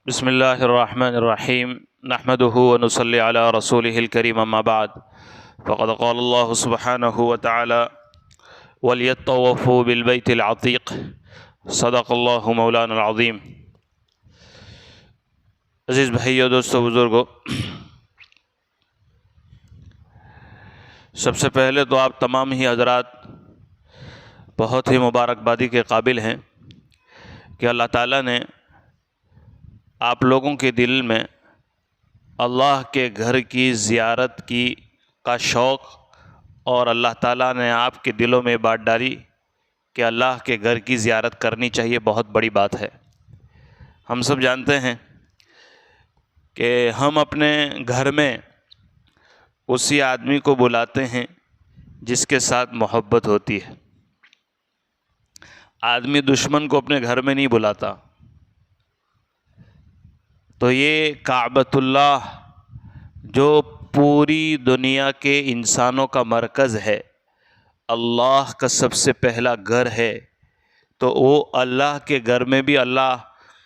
बिस्मिल्लाहिर्रहमानिर्रहीम नहमदुहु व नुसल्ली अला रसूलिहिल करीम अम्मा बाद फ़क़द क़ाल अल्लाहु सुब्हानहु व तआला वलियत्तवफ़ू बिल बैतिल अतीक़ सदक़ल्लाहु मौलाना अज़ीम। अज़ीज़ भाइयों, दोस्तों, बुज़ुर्गों, सबसे पहले तो आप तमाम ही हज़रात बहुत ही मुबारकबादी के काबिल हैं कि अल्लाह ताला ने आप लोगों के दिल में अल्लाह के घर की ज़ियारत का शौक़ और अल्लाह ताला ने आपके दिलों में बात डाली कि अल्लाह के घर की ज़ियारत करनी चाहिए। बहुत बड़ी बात है। हम सब जानते हैं कि हम अपने घर में उसी आदमी को बुलाते हैं जिसके साथ मोहब्बत होती है। आदमी दुश्मन को अपने घर में नहीं बुलाता। तो ये काबतुल्लाह जो पूरी दुनिया के इंसानों का मरकज़ है, अल्लाह का सबसे पहला घर है, तो वो अल्लाह के घर में भी अल्लाह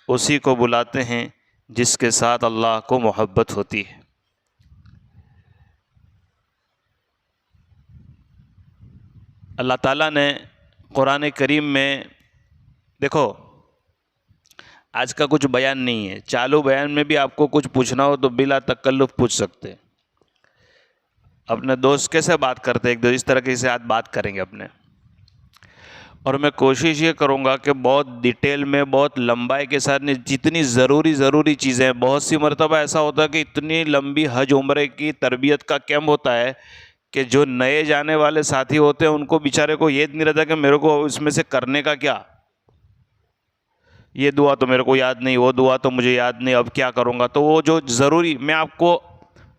उसी को बुलाते हैं जिसके साथ अल्लाह को मोहब्बत होती है। अल्लाह ताला ने कुरान करीम में, देखो, आज का कुछ बयान नहीं है, चालू बयान में भी आपको कुछ पूछना हो तो बिला तकल्लुफ़ पूछ सकते। अपने दोस्त कैसे बात करते, एक दो इस तरह से आज बात करेंगे अपने। और मैं कोशिश ये करूँगा कि बहुत डिटेल में, बहुत लंबाई के साथ, जितनी ज़रूरी चीज़ें हैं। बहुत सी मरतबा ऐसा होता है कि इतनी लंबी हज उम्रे की तरबियत का कैंप होता है कि जो नए जाने वाले साथी होते हैं उनको बेचारे को ये नहीं रहता कि मेरे को इसमें से करने का क्या, ये दुआ तो मेरे को याद नहीं, वो दुआ तो मुझे याद नहीं, अब क्या करूँगा। तो वो जो ज़रूरी, मैं आपको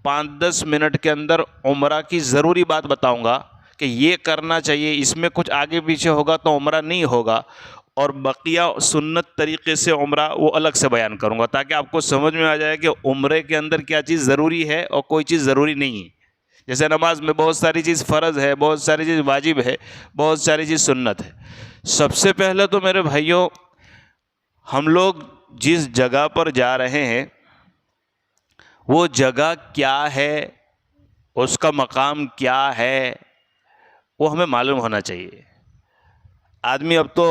5-10 मिनट के अंदर उम्रा की ज़रूरी बात बताऊँगा कि ये करना चाहिए, इसमें कुछ आगे पीछे होगा तो उम्रा नहीं होगा, और बकिया सुन्नत तरीक़े से उम्रा वो अलग से बयान करूँगा ताकि आपको समझ में आ जाए कि उम्रे के अंदर क्या चीज़ ज़रूरी है और कोई चीज़ ज़रूरी नहीं है। जैसे नमाज में बहुत सारी चीज़ फ़र्ज़ है, बहुत सारी चीज़ वाजिब है, बहुत सारी चीज़ सुन्नत है। सबसे पहले तो मेरे भाइयों, हम लोग जिस जगह पर जा रहे हैं वो जगह क्या है, उसका मकाम क्या है, वो हमें मालूम होना चाहिए। आदमी अब तो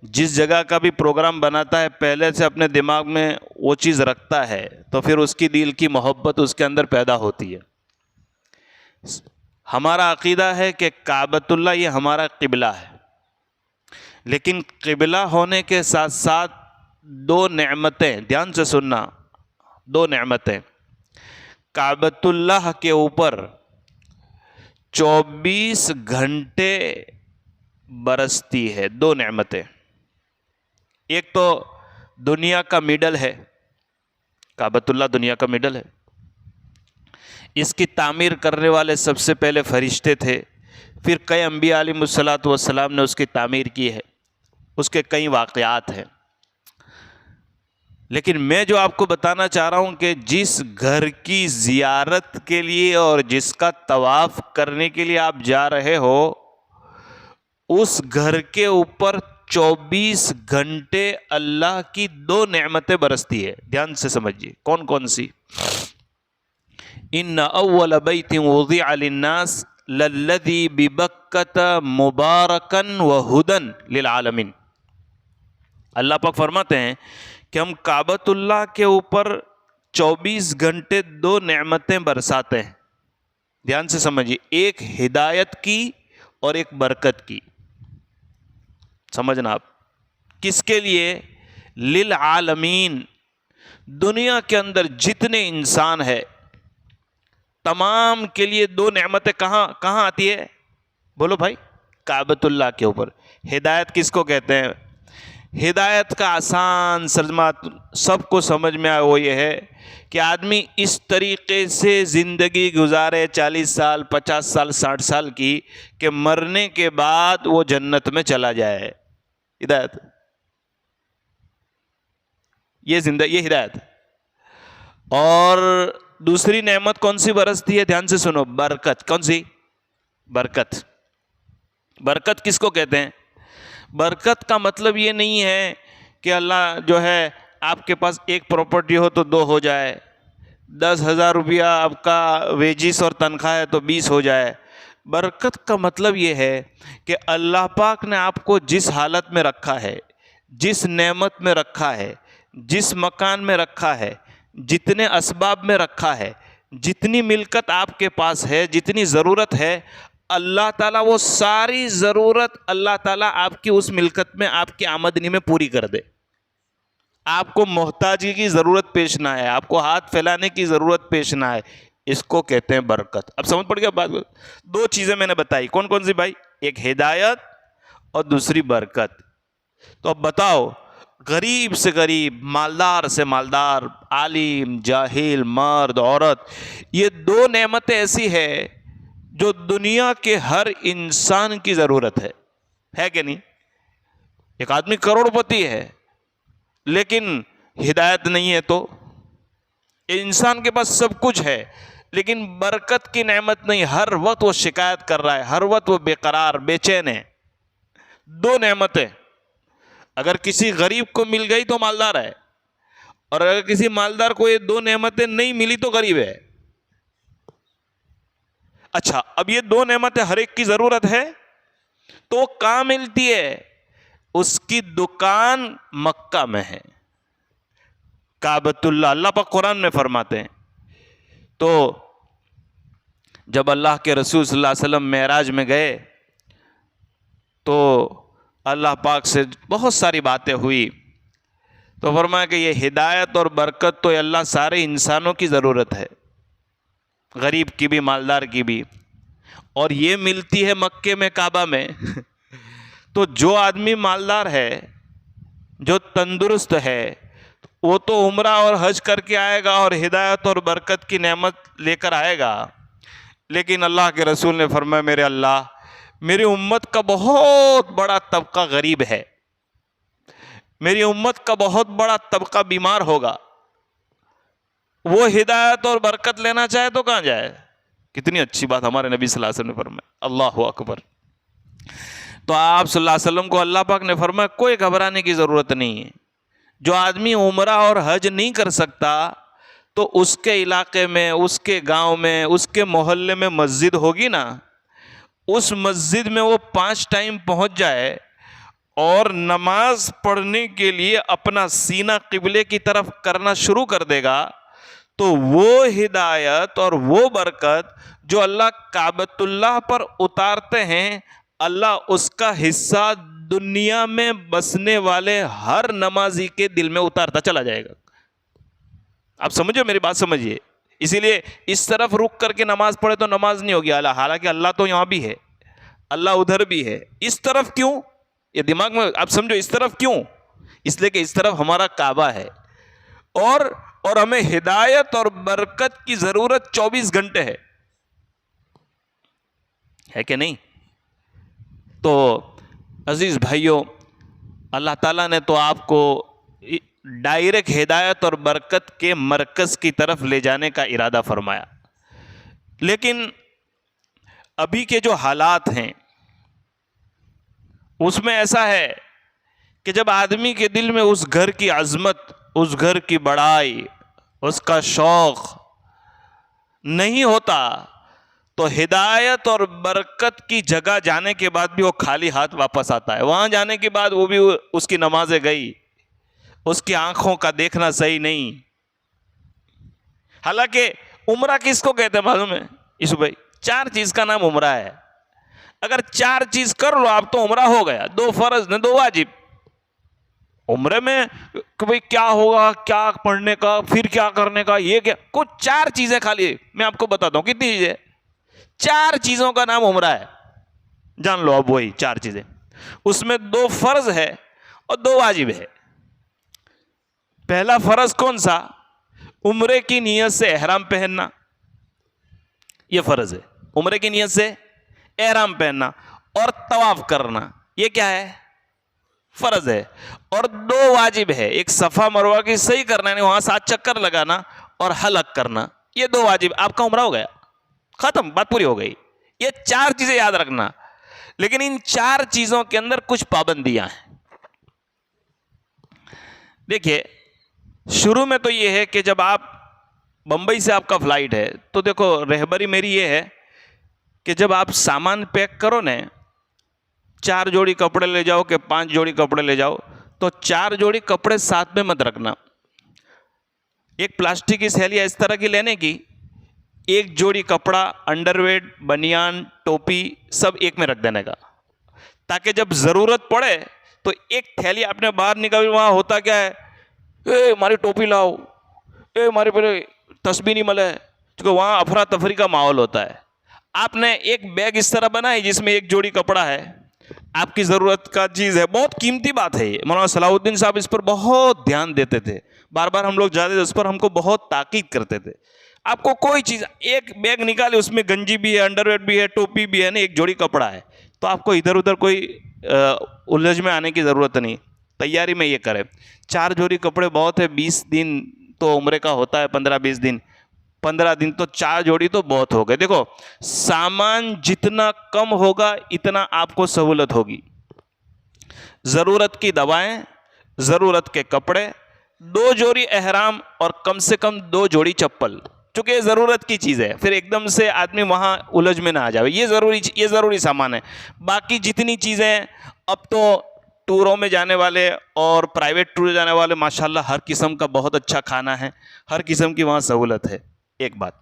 जिस जगह का भी प्रोग्राम बनाता है पहले से अपने दिमाग में वो चीज़ रखता है, तो फिर उसकी दिल की मोहब्बत उसके अंदर पैदा होती है। हमारा अकीदा है कि काबतुल्लाह ये हमारा क़िबला है, लेकिन क़िबला होने के साथ साथ दो नेमतें, ध्यान से सुनना, दो नेमतें काबतुल्लाह के ऊपर 24 घंटे बरसती है। दो नेमतें, एक तो दुनिया का मिडल है, काबतुल्लाह दुनिया का मिडल है। इसकी तामीर करने वाले सबसे पहले फरिश्ते थे, फिर कई अंबिया अलैहिमुस्सलातु वस्सलाम ने उसकी तामीर की है, उसके कई वाक़यात हैं। लेकिन मैं जो आपको बताना चाह रहा हूँ कि जिस घर की ज़ियारत के लिए और जिसका तवाफ़ करने के लिए आप जा रहे हो, उस घर के ऊपर 24 घंटे अल्लाह की दो नेमतें बरसती है। ध्यान से समझिए कौन कौन सी। इन्ना अव्वल बैतिन वुज़िअ लिन्नास लल्लज़ी बिबक्कत मुबारकन व हुदन लिल आलमीन। अल्लाह पाक फरमाते हैं कि हम काबतुल्लाह के ऊपर 24 घंटे दो नेमतें बरसाते हैं। ध्यान से समझिए, एक हिदायत की और एक बरकत की। समझना आप, किसके लिए? लिल आलमीन, दुनिया के अंदर जितने इंसान है तमाम के लिए दो नेमतें कहाँ कहाँ आती है? बोलो भाई, काबतुल्लाह के ऊपर। हिदायत किसको कहते हैं? हिदायत का आसान तर्जुमा सबको समझ में आए वो ये है कि आदमी इस तरीक़े से ज़िंदगी गुजारे 40 साल, 50 साल, 60 साल की, कि मरने के बाद वो जन्नत में चला जाए। हिदायत, ये जिंदगी, ये हिदायत। और दूसरी नेमत कौन सी बरसती है? ध्यान से सुनो, बरकत। कौन सी? बरकत। बरकत किसको कहते हैं? बरकत का मतलब ये नहीं है कि अल्लाह जो है आपके पास एक प्रॉपर्टी हो तो 2 हो जाए, 10,000 रुपया आपका वेजिस और तनख्वाह है तो 20 हो जाए। बरकत का मतलब ये है कि अल्लाह पाक ने आपको जिस हालत में रखा है, जिस नेमत में रखा है, जिस मकान में रखा है, जितने असबाब में रखा है, जितनी मिल्कत आपके पास है, जितनी ज़रूरत है, अल्लाह ताला वो सारी ज़रूरत अल्लाह ताला आपकी उस मिल्कत में, आपकी आमदनी में पूरी कर दे। आपको मोहताजी की ज़रूरत पेश ना है, आपको हाथ फैलाने की ज़रूरत पेश ना है। इसको कहते हैं बरकत। अब समझ पड़ गया बात? 2 चीज़ें मैंने बताई, कौन कौन सी भाई? एक हिदायत और दूसरी बरकत। तो अब बताओ, गरीब से गरीब, मालदार से मालदार, आलिम जाहिल, मर्द औरत, ये 2 नेमतें ऐसी है जो दुनिया के हर इंसान की ज़रूरत है कि नहीं? एक आदमी करोड़पति है लेकिन हिदायत नहीं है, तो इंसान के पास सब कुछ है लेकिन बरकत की नेमत नहीं, हर वक्त वो शिकायत कर रहा है, हर वक्त वो बेकरार बेचैन है। 2 नेमतें अगर किसी गरीब को मिल गई तो मालदार है, और अगर किसी मालदार को ये 2 नेमतें नहीं मिली तो गरीब है। अच्छा, अब ये 2 नेमतें हर एक की जरूरत है, तो कहां मिलती है? उसकी दुकान मक्का में है, काबतुल्लाह। अल्लाह पाक कुरान में फरमाते हैं, तो जब अल्लाह के रसूल सल्लल्लाहु अलैहि वसल्लम मेराज में गए तो अल्लाह पाक से बहुत सारी बातें हुई, तो फरमाया कि ये हिदायत और बरकत तो अल्लाह सारे इंसानों की ज़रूरत है, गरीब की भी मालदार की भी, और ये मिलती है मक्के में, काबा में। तो जो आदमी मालदार है, जो तंदुरुस्त है, वो तो उम्रा और हज करके आएगा और हिदायत और बरकत की नेमत लेकर आएगा। लेकिन अल्लाह के रसूल ने फरमाया, मेरे अल्लाह, मेरी उम्मत का बहुत बड़ा तबका गरीब है, मेरी उम्मत का बहुत बड़ा तबका बीमार होगा, वो हिदायत और बरकत लेना चाहे तो कहां जाए? कितनी अच्छी बात हमारे नबी सल्लल्लाहु अलैहि वसल्लम ने फरमाया, अल्लाहु अकबर। तो आप सल्लल्लाहु अलैहि वसल्लम को अल्लाह पाक ने फरमाया, कोई घबराने की ज़रूरत नहीं है। जो आदमी उम्रा और हज नहीं कर सकता, तो उसके इलाके में, उसके गांव में, उसके मोहल्ले में मस्जिद होगी ना, उस मस्जिद में वो 5 टाइम पहुंच जाए और नमाज पढ़ने के लिए अपना सीना किबले की तरफ करना शुरू कर देगा, तो वो हिदायत और वो बरकत जो अल्लाह काबतुल्लाह पर उतारते हैं, अल्लाह उसका हिस्सा दुनिया में बसने वाले हर नमाजी के दिल में उतारता चला जाएगा। आप समझो, मेरी बात समझिए। इसीलिए इस तरफ रुक करके नमाज पढ़े तो नमाज नहीं होगी, हालांकि अल्लाह तो यहां भी है, अल्लाह उधर भी है। इस तरफ क्यों? ये दिमाग में आप समझो, इस तरफ क्यों? इसलिए कि इस तरफ हमारा काबा है, और हमें हिदायत और बरकत की जरूरत 24 घंटे है कि नहीं? तो अजीज भाइयों, अल्लाह ताला ने तो आपको डायरेक्ट हिदायत और बरकत के मरकज की तरफ ले जाने का इरादा फरमाया, लेकिन अभी के जो हालात हैं उसमें ऐसा है कि जब आदमी के दिल में उस घर की अजमत, उस घर की बड़ाई, उसका शौक नहीं होता, तो हिदायत और बरकत की जगह जाने के बाद भी वो खाली हाथ वापस आता है। वहां जाने के बाद वो भी, उसकी नमाजें गई, उसकी आंखों का देखना सही नहीं। हालांकि उम्रा किसको कहते हैं मालूम है यीशु भाई? 4 चीज का नाम उम्रा है। अगर 4 चीज कर लो आप तो उम्रा हो गया। 2 फर्ज ने 2 वाजिब। उम्रे में कि भाई क्या होगा, क्या पढ़ने का, फिर क्या करने का, ये क्या, कुछ 4 चीजें खाली मैं आपको बताता हूं। कितनी चीजें? 4 चीजों का नाम उम्रा है। जान लो अब वही 4 चीजें। उसमें 2 फर्ज है और 2 वाजिब है। पहला फर्ज कौन सा? उम्रे की नियत से एहराम पहनना, यह फर्ज है। उम्रे की नियत से एहराम पहनना और तवाफ करना, यह क्या है? फर्ज है। और 2 वाजिब है। एक सफा मरवा की सही करना, यानी वहां 7 चक्कर लगाना और हलक करना, ये 2 वाजिब। आपका उम्रा हो गया, खत्म, बात पूरी हो गई। ये 4 चीजें याद रखना। लेकिन इन 4 चीजों के अंदर कुछ पाबंदियां हैं। देखिए, शुरू में तो ये है कि जब आप बम्बई से आपका फ़्लाइट है तो देखो रहबरी मेरी ये है कि जब आप सामान पैक करो न, 4 जोड़ी कपड़े ले जाओ कि 5 जोड़ी कपड़े ले जाओ, तो 4 जोड़ी कपड़े साथ में मत रखना। एक प्लास्टिक की थैलियाँ इस तरह की लेने की, एक जोड़ी कपड़ा, अंडरवेयर, बनियान, टोपी सब एक में रख देने का, ताकि जब ज़रूरत पड़े तो एक थैली आपने बाहर निकाली, वहाँ होता क्या है, ए मारी टोपी लाओ, ए मारी पहले तस्बीह नहीं मिले, क्योंकि वहाँ अफरा तफरी का माहौल होता है। आपने एक बैग इस तरह बनाई जिसमें एक जोड़ी कपड़ा है, आपकी ज़रूरत का चीज़ है, बहुत कीमती बात है ये। मौलाना सलाहुद्दीन साहब इस पर बहुत ध्यान देते थे, बार बार हम लोग जाते थे उस पर, हमको बहुत ताकीद करते थे। आपको कोई चीज़, एक बैग निकाले उसमें गंजी भी है, अंडरवेयर भी है, टोपी भी है ना, एक जोड़ी कपड़ा है, तो आपको इधर उधर कोई उलझ में आने की ज़रूरत नहीं, तैयारी में ये करें। 4 जोड़ी कपड़े बहुत है, 20 दिन तो उम्र का होता है, 15-20 दिन, 15 दिन तो 4 जोड़ी तो बहुत हो गए। देखो सामान जितना कम होगा इतना आपको सहूलत होगी। ज़रूरत की दवाएं, ज़रूरत के कपड़े, 2 जोड़ी एहराम और कम से कम 2 जोड़ी चप्पल, चूँकि ये ज़रूरत की चीज़ है, फिर एकदम से आदमी वहाँ उलझ में ना आ जाए, ये ज़रूरी सामान है। बाकी जितनी चीज़ें, अब तो टूरों में जाने वाले और प्राइवेट टूर जाने वाले माशाल्लाह हर किस्म का बहुत अच्छा खाना है, हर किस्म की वहाँ सहूलत है। एक बात,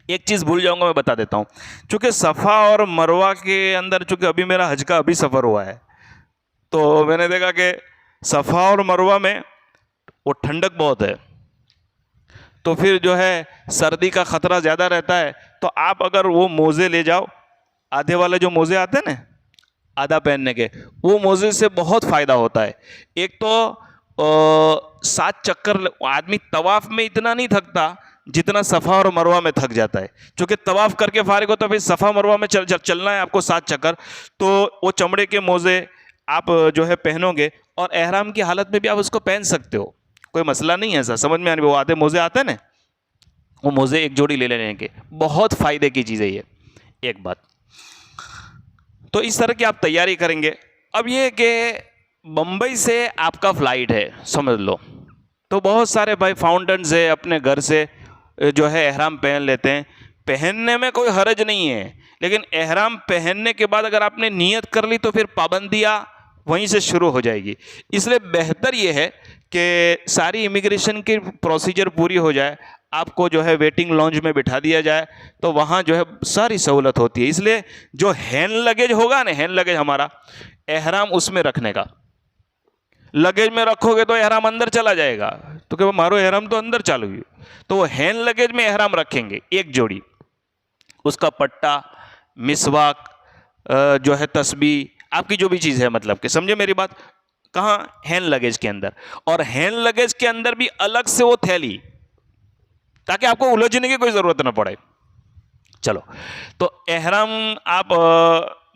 एक चीज़ भूल जाऊंगा, मैं बता देता हूँ, चूँकि सफ़ा और मरवा के अंदर, चूँकि अभी मेरा हज का अभी सफ़र हुआ है, तो मैंने देखा कि सफ़ा और मरवा में वो ठंडक बहुत है, तो फिर जो है सर्दी का ख़तरा ज़्यादा रहता है। तो आप अगर वो मोज़े ले जाओ, आधे वाले जो मोज़े आते हैं ना, आधा पहनने के, वो मोज़े से बहुत फ़ायदा होता है। एक तो 7 चक्कर, आदमी तवाफ़ में इतना नहीं थकता जितना सफ़ा और मरवा में थक जाता है, क्योंकि तवाफ़ करके फारिग होता है, फिर सफ़ा मरवा में चलना है आपको 7 चक्कर, तो वो चमड़े के मोज़े आप जो है पहनोगे, और एहराम की हालत में भी आप उसको पहन सकते हो, कोई मसला नहीं है। ऐसा समझ में आने, वो आधे मोज़े आते हैं ना, वो मोज़े एक जोड़ी ले लेने के, बहुत फ़ायदे की चीज़ है ये। एक बात तो इस तरह की आप तैयारी करेंगे। अब ये कि बम्बई से आपका फ़्लाइट है, समझ लो, तो बहुत सारे भाई फाउंटेन्स है, अपने घर से जो है एहराम पहन लेते हैं, पहनने में कोई हर्ज नहीं है, लेकिन एहराम पहनने के बाद अगर आपने नियत कर ली तो फिर पाबंदियाँ वहीं से शुरू हो जाएगी। इसलिए बेहतर ये है कि सारी इमिग्रेशन की प्रोसीजर पूरी हो जाए, आपको जो है वेटिंग लॉन्ज में बिठा दिया जाए, तो वहाँ जो है सारी सहूलत होती है। इसलिए जो हैंड लगेज होगा ना, हैंड लगेज हमारा, एहराम उसमें रखने का, लगेज में रखोगे तो एहराम अंदर चला जाएगा, तो क्या मारो एहराम तो अंदर चालू है, तो वो हैंड लगेज में एहराम रखेंगे एक जोड़ी, उसका पट्टा, मिसवाक, जो है तस्बीह, आपकी जो भी चीज़ है, मतलब कि समझे मेरी बात, कहाँ, हैंड लगेज के अंदर, और हैंड लगेज के अंदर भी अलग से वो थैली, ताकि आपको उलझने की कोई ज़रूरत ना पड़े। चलो, तो एहराम आप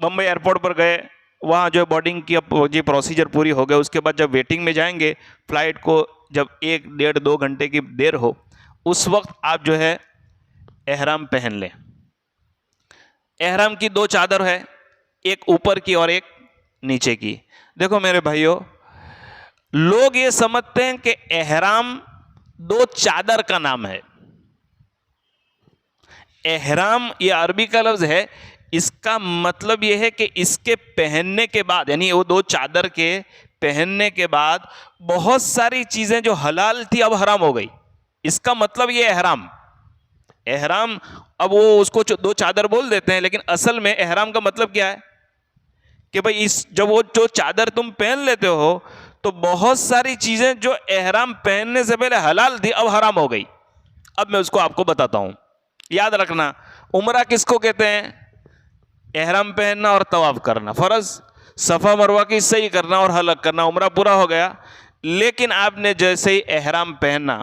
बम्बई एयरपोर्ट पर गए, वहाँ जो बोर्डिंग की अब जी प्रोसीजर पूरी हो गई, उसके बाद जब वेटिंग में जाएंगे फ़्लाइट को, जब 1-1.5-2 घंटे की देर हो, उस वक्त आप जो है एहराम पहन लें। एहराम की 2 चादर है, एक ऊपर की और एक नीचे की। देखो मेरे भाइयों, लोग ये समझते हैं कि एहराम 2 चादर का नाम है। एहराम ये अरबी का लफ्ज़ है, इसका मतलब ये है कि इसके पहनने के बाद, यानी वो 2 चादर के पहनने के बाद बहुत सारी चीज़ें जो हलाल थी अब हराम हो गई, इसका मतलब ये एहराम। एहराम, अब वो उसको 2 चादर बोल देते हैं, लेकिन असल में एहराम का मतलब क्या है कि भाई इस, जब वो जो चादर तुम पहन लेते हो, तो बहुत सारी चीज़ें जो एहराम पहनने से पहले हलाल थी अब हराम हो गई। अब मैं उसको आपको बताता हूँ, याद रखना। उम्रा किसको कहते हैं? एहराम पहनना और तवाफ करना, फ़र्ज़, सफ़ा मरवा की सही करना और हलक करना, उम्रा पूरा हो गया। लेकिन आपने जैसे ही एहराम पहनना,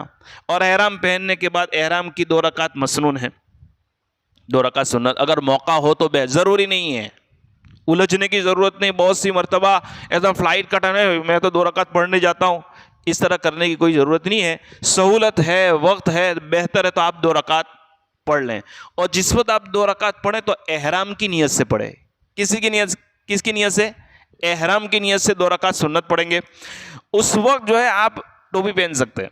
और एहराम पहनने के बाद एहराम की 2 रकात मसनून है, 2 रकात सुन्नत, अगर मौका हो तो ज़रूरी नहीं है, उलझने की ज़रूरत नहीं। बहुत सी मरतबा ऐसा फ़्लाइट का टाइम है, मैं तो 2 रकात पढ़ने जाता हूँ, इस तरह करने की कोई ज़रूरत नहीं है। सहूलत है, वक्त है, बेहतर है तो आप 2 रकात पढ़ लें। और जिस वक्त आप 2 रकात पढ़ें तो एहराम की नीयत से पढ़े। किसकी नीयत से? एहराम की नीयत से 2 रकात सुन्नत पढ़ेंगे। उस वक्त जो है आप टोपी पहन सकते हैं,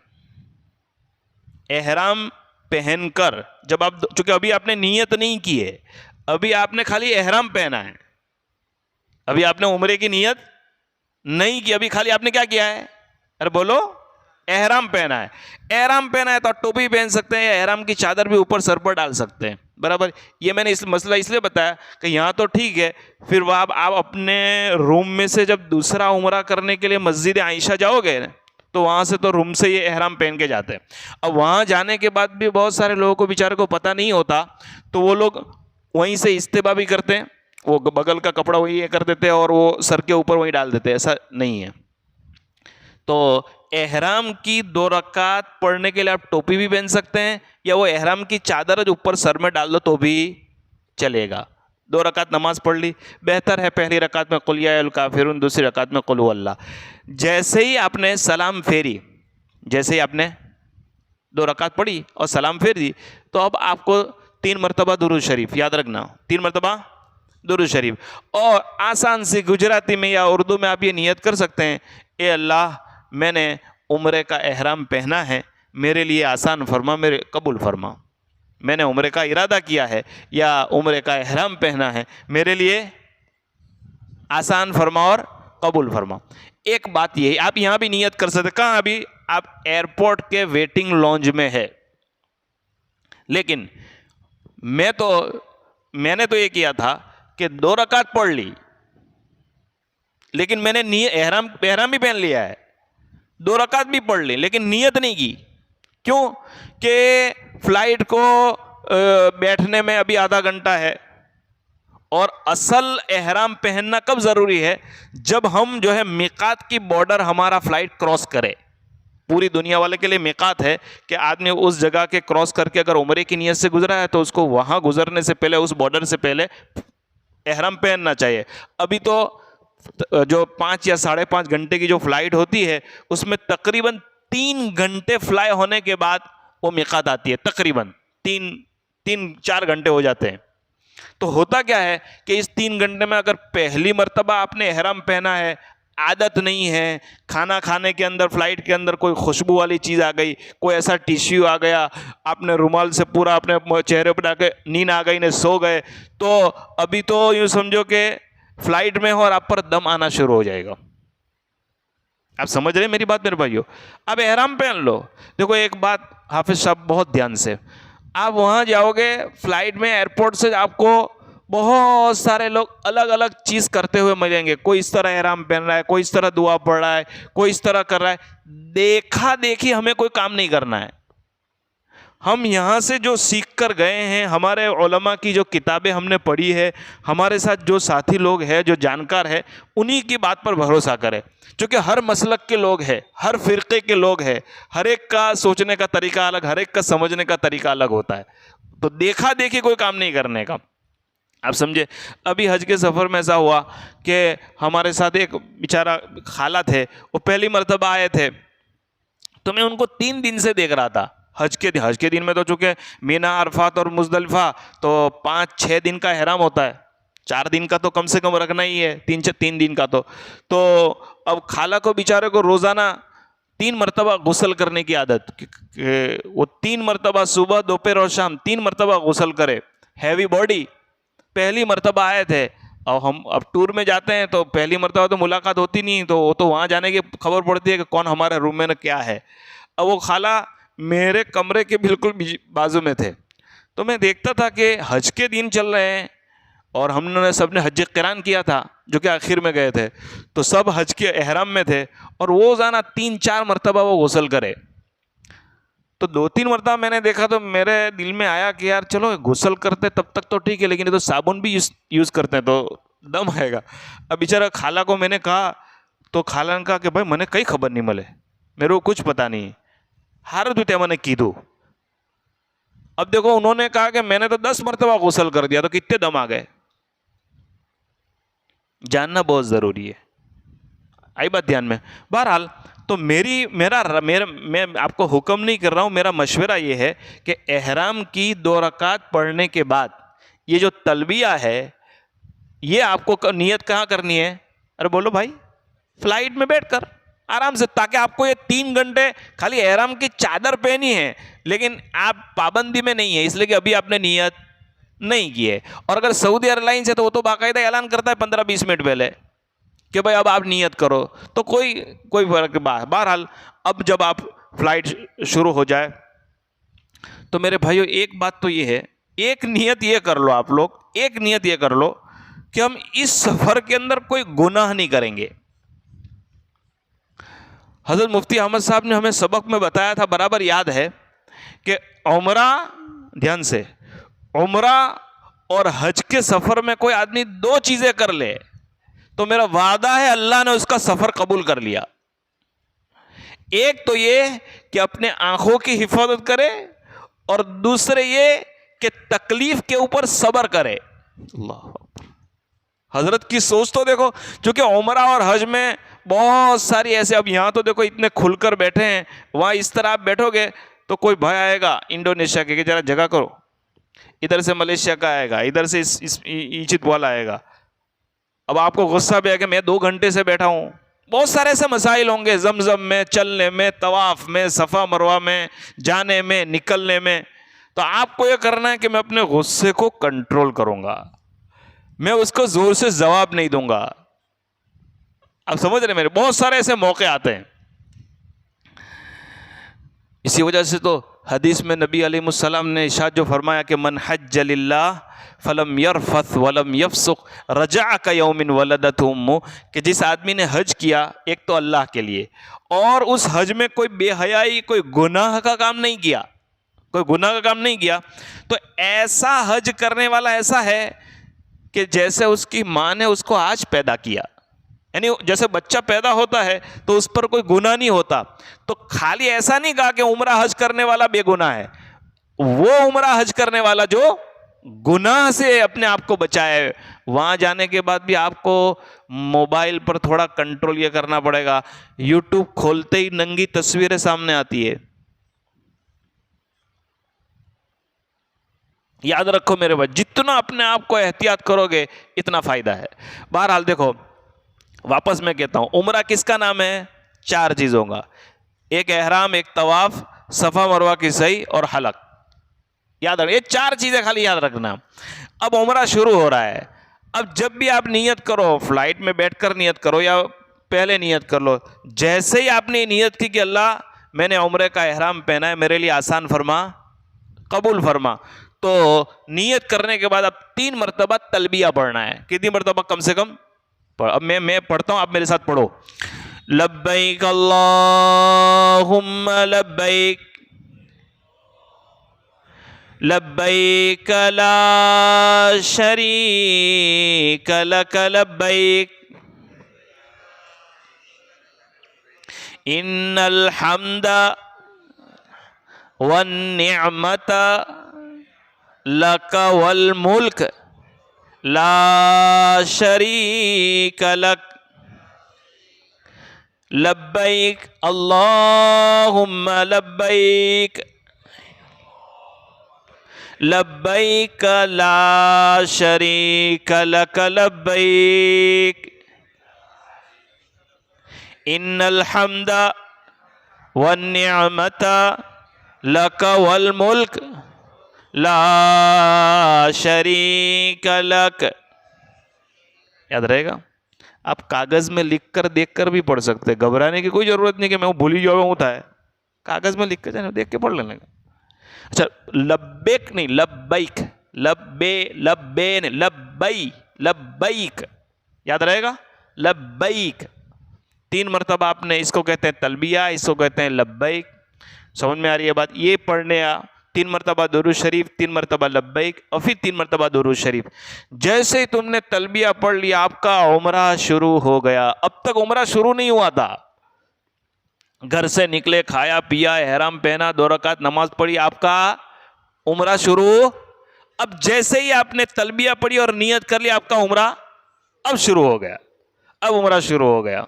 एहराम पहनकर, जब आप, चूंकि अभी आपने नियत नहीं की है, अभी आपने खाली एहराम पहना है, अभी आपने उम्रे की नियत नहीं की, अभी खाली आपने क्या किया है, अरे बोलो, एहराम पहना है। एहराम पहना है तो आप टोपी पहन सकते हैं या एहराम की चादर भी ऊपर सर पर डाल सकते हैं, बराबर। ये मैंने इस मसला इसलिए बताया कि यहाँ तो ठीक है, फिर वह आप अपने रूम में से जब दूसरा उम्रा करने के लिए मस्जिद आयशा जाओगे तो वहाँ से तो रूम से ये एहराम पहन के जाते हैं। अब वहाँ जाने के बाद भी बहुत सारे लोगों को बेचारे को पता नहीं होता, तो वो लोग वहीं से इस्तेबा भी करते हैं, वो बगल का कपड़ा वही कर देते हैं और वो सर के ऊपर वही डाल देते हैं, ऐसा नहीं है। तो एहराम की 2 रकात पढ़ने के लिए आप टोपी भी पहन सकते हैं या वो एहराम की चादर जो ऊपर सर में डाल दो तो भी चलेगा। 2 रकात नमाज पढ़ ली, बेहतर है पहली रकात में कुल या अय्युहल काफिरून, दूसरी रकात में कुल हुवल्लाह। जैसे ही आपने सलाम फेरी, जैसे ही आपने 2 रकात पढ़ी और सलाम फेर दी, तो अब आपको 3 मरतबा दुरूद शरीफ, याद रखना 3 मरतबा दुरूद शरीफ। और आसान सी गुजराती में या उर्दू में आप ये नियत कर सकते हैं, ए अल्लाह, मैंने उम्रे का एहराम पहना है, मेरे लिए आसान फरमा, मेरे कबूल फरमा। मैंने उम्रे का इरादा किया है या उम्रे का एहराम पहना है, मेरे लिए आसान फरमा और कबूल फरमा। एक बात यही, आप यहाँ भी नियत कर सकते। कहाँ? अभी आप एयरपोर्ट के वेटिंग लॉन्ज में है, लेकिन मैंने तो ये किया था कि 2 रकात पढ़ ली, लेकिन मैंने एहराम भी पहन लिया है, 2 रकात भी पढ़ ली, लेकिन नियत नहीं की। क्यों? कि फ्लाइट को बैठने में अभी आधा घंटा है, और असल एहराम पहनना कब ज़रूरी है? जब हम जो है मिकात की बॉर्डर हमारा फ्लाइट क्रॉस करे। पूरी दुनिया वाले के लिए मिकात है कि आदमी उस जगह के क्रॉस करके अगर उम्रे की नियत से गुजरा है तो उसको वहाँ गुजरने से पहले, उस बॉर्डर से पहले एहराम पहनना चाहिए। अभी तो जो 5 या 5.5 घंटे की जो फ्लाइट होती है, उसमें तकरीबन 3 घंटे फ्लाई होने के बाद वो मिकात आती है, तकरीबन 3-4 घंटे हो जाते हैं। तो होता क्या है कि इस 3 घंटे में अगर पहली मर्तबा आपने एहराम पहना है, आदत नहीं है, खाना खाने के अंदर, फ्लाइट के अंदर कोई खुशबू वाली चीज़ आ गई, कोई ऐसा टिश्यू आ गया, आपने रुमाल से पूरा अपने चेहरे पर डाके नींद आ गई, ने सो गए, तो अभी तो यूँ समझो कि फ्लाइट में हो और आप पर दम आना शुरू हो जाएगा। आप समझ रहे हैं मेरी बात मेरे भाइयों? अब एहराम पहन लो। देखो एक बात हाफिज साहब, बहुत ध्यान से, आप वहाँ जाओगे फ्लाइट में, एयरपोर्ट से आपको बहुत सारे लोग अलग अलग चीज़ करते हुए मिलेंगे। कोई इस तरह एहराम पहन रहा है, कोई इस तरह दुआ पढ़ रहा है, कोई इस तरह कर रहा है। देखा देखी हमें कोई काम नहीं करना है। हम यहाँ से जो सीख कर गए हैं, हमारे उलमा की जो किताबें हमने पढ़ी है, हमारे साथ जो साथी लोग हैं, जो जानकार है, उन्हीं की बात पर भरोसा करें। क्योंकि हर मसलक के लोग हैं, हर फ़िरक़े के लोग हैं, हर एक का सोचने का तरीका अलग, हर एक का समझने का तरीका अलग होता है। तो देखा देखी कोई काम नहीं करने का। आप समझे? अभी हज के सफ़र में ऐसा हुआ कि हमारे साथ एक बेचारा खाला थे, वो पहली मर्तबा आए थे, तो मैं उनको 3 दिन से देख रहा था। हज के दिन में तो चूँकि मीना, अरफात और मुज़दलिफ़ा तो 5-6 दिन का एहराम होता है, 4 दिन का तो कम से कम रखना ही है, 3 दिन का तो अब खाला को बेचारे को रोज़ाना 3 मरतबा गुस्ल करने की आदत, वो 3 मरतबा सुबह, दोपहर और शाम 3 मरतबा गुस्ल करे, हैवी बॉडी। पहली मरतबा आए थे, और हम अब टूर में जाते हैं तो पहली मरतबा तो मुलाकात होती नहीं, तो वो तो वहाँ जाने की खबर पड़ती है कि कौन हमारे रूम में क्या है। अब वो खाला मेरे कमरे के बिल्कुल बाजू में थे, तो मैं देखता था कि हज के दिन चल रहे हैं और हमने सबने हज क़िरान किया था, जो कि आखिर में गए थे, तो सब हज के एहराम में थे, और वो रोज़ाना 3-4 मरतबा वो गुस्ल करे। तो 2-3 मरतबा मैंने देखा तो मेरे दिल में आया कि यार चलो गुस्ल करते तब तक तो ठीक है, लेकिन ये तो साबुन भी यूज़ करते हैं तो दम आएगा। अब बेचारा खाला को मैंने कहा, तो खाला ने कहा कि भाई मैंने कई खबर नहीं मिले, मेरे को कुछ पता नहीं, हार तू ते मैंने कीधु। अब देखो उन्होंने कहा कि मैंने तो 10 मरतबा गुस्ल कर दिया, तो कितने दम आ गए। जानना बहुत ज़रूरी है, आई बात ध्यान में। बहरहाल तो मैं आपको हुक्म नहीं कर रहा हूँ, मेरा मशवरा ये है कि एहराम की 2 रकात पढ़ने के बाद ये जो तलबिया है, ये आपको नियत कहाँ करनी है? अरे बोलो भाई, फ्लाइट में बैठकर आराम से, ताकि आपको ये 3 घंटे खाली एहराम की चादर पहनी है, लेकिन आप पाबंदी में नहीं है, इसलिए कि अभी आपने नियत नहीं की है। और अगर सऊदी एयरलाइंस है तो वो तो बाकायदा ऐलान करता है 15-20 मिनट पहले कि भाई अब आप नियत करो, तो कोई फर्क। बहरहाल अब जब आप फ्लाइट शुरू हो जाए तो मेरे भाइयों एक बात तो ये है, एक नियत ये कर लो आप लोग, एक नियत ये कर लो कि हम इस सफर के अंदर कोई गुनाह नहीं करेंगे। हजरत मुफ्ती अहमद साहब ने हमें सबक में बताया था, बराबर याद है, कि उम्रा, ध्यान से, उम्रा और हज के सफर में कोई आदमी 2 चीजें कर ले तो मेरा वादा है अल्लाह ने उसका सफर कबूल कर लिया। एक तो ये कि अपने आंखों की हिफाजत करे, और दूसरे ये कि तकलीफ के ऊपर सब्र करे। अल्लाह, हजरत की सोच तो देखो, क्योंकि उमरा और हज में बहुत सारी ऐसे, अब यहाँ तो देखो इतने खुलकर बैठे हैं, वहाँ इस तरह आप बैठोगे तो कोई भाई आएगा इंडोनेशिया के कि जरा जगह करो, इधर से मलेशिया का आएगा, इधर से इस इजिप्ट वाला आएगा। अब आपको गुस्सा भी है कि मैं 2 घंटे से बैठा हूँ। बहुत सारे ऐसे मसाइल होंगे, जमजम में, चलने में, तवाफ में, सफ़ा मरवा में, जाने में, निकलने में। तो आपको ये करना है कि मैं अपने गुस्से को कंट्रोल करूँगा, मैं उसको ज़ोर से जवाब नहीं दूंगा। आप समझ रहे, मेरे बहुत सारे ऐसे मौके आते हैं। इसी वजह से तो हदीस में नबी अलैहिस्सलाम ने इरशाद जो फरमाया कि मन हज्ज लिल्लाह फलम यरफथ वलम यफसुक रजा का यौमिन वलदत उम्मु, कि जिस आदमी ने हज किया एक तो अल्लाह के लिए, और उस हज में कोई बेहयाई, कोई गुनाह का काम नहीं किया, कोई गुनाह का काम नहीं किया, तो ऐसा हज करने वाला ऐसा है कि जैसे उसकी माँ ने उसको आज पैदा किया। यानी जैसे बच्चा पैदा होता है तो उस पर कोई गुनाह नहीं होता। तो खाली ऐसा नहीं कहा कि उम्रा हज करने वाला बेगुनाह है, वो उम्रा हज करने वाला जो गुनाह से अपने आप को बचाए। वहां जाने के बाद भी आपको मोबाइल पर थोड़ा कंट्रोल ये करना पड़ेगा। यूट्यूब खोलते ही नंगी तस्वीरें सामने आती है, याद रखो मेरे भाई, जितना अपने आप को एहतियात करोगे इतना फायदा है। बहरहाल देखो, वापस मैं कहता हूं, उम्रा किसका नाम है? 4 चीजों का, एक एहराम, एक तवाफ, सफा मरवा की सही और हलक। याद रख, ये 4 चीजें खाली याद रखना। अब उम्रा शुरू हो रहा है, अब जब भी आप नियत करो, फ्लाइट में बैठकर नियत करो या पहले नियत कर लो, जैसे ही आपने नियत की कि अल्लाह मैंने उम्रे का एहराम पहना है, मेरे लिए आसान फरमा, कबूल फरमा, तो नियत करने के बाद अब 3 मरतबा तलबिया पढ़ना है। कितनी मरतबा? कम से कम। अब मैं पढ़ता हूं, आप मेरे साथ पढ़ो। लब्बैक अल्लाहुम्मा लब्बैक, लब्बैक ला शरीक लक लब्बैक, इन्नल हम्दा वन निअमत लक वल मुल्क ला शरीक लक, लब्बैक अल्लाहुम्मा लब्बैक, लब्बैक ला शरीक लक लब्बैक, इन्नल हम्दा वन निअमत लक वल मुल्क ला शरीक लक। याद रहेगा? आप कागज में लिखकर देखकर भी पढ़ सकते हैं, घबराने की कोई जरूरत नहीं कि मैं भूल ही जाऊँ होता है। कागज में लिख कर जाए, देख के पढ़ लेने का। अच्छा, लब्बैक नहीं, लब्बैक, लब्बे लब्बे नहीं, लब्बई, लब्बैक। याद रहेगा? लब्बैक 3 मरतबा आपने, इसको कहते हैं तलबिया, इसको कहते हैं लब्बैक। समझ में आ रही है बात? ये पढ़ने 3 मरतबा दुरूद शरीफ, 3 मरतबा लब्बैक और फिर 3 मरतबा दुरूद शरीफ। जैसे ही तुमने तलबिया पढ़ लिया, आपका उम्रा शुरू हो गया। अब तक उम्रा शुरू नहीं हुआ था, घर से निकले, खाया पिया, एहराम पहना, 2 रकात नमाज पढ़ी, आपका उम्रा शुरू। अब जैसे ही आपने तलबिया पढ़ी और नियत कर लिया, आपका उम्रा अब शुरू हो गया। अब उम्रा शुरू हो गया।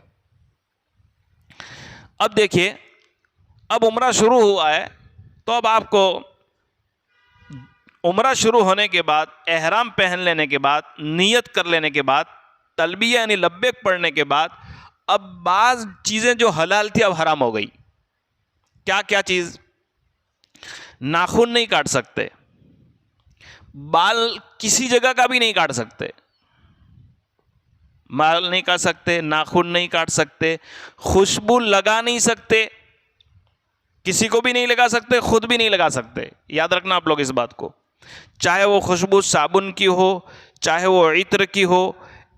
अब देखिए, अब उम्रा शुरू हुआ है, तो अब आपको उम्रा शुरू होने के बाद, एहराम पहन लेने के बाद, नियत कर लेने के बाद, तलबिया यानी लब्बैक पढ़ने के बाद, अब बाज चीजें जो हलाल थी अब हराम हो गई। क्या क्या चीज? नाखून नहीं काट सकते, बाल किसी जगह का भी नहीं काट सकते, बाल नहीं काट सकते, नाखून नहीं काट सकते, खुशबू लगा नहीं सकते, किसी को भी नहीं लगा सकते, खुद भी नहीं लगा सकते। याद रखना आप लोग इस बात को। चाहे वो खुशबू साबुन की हो, चाहे वो इत्र की हो।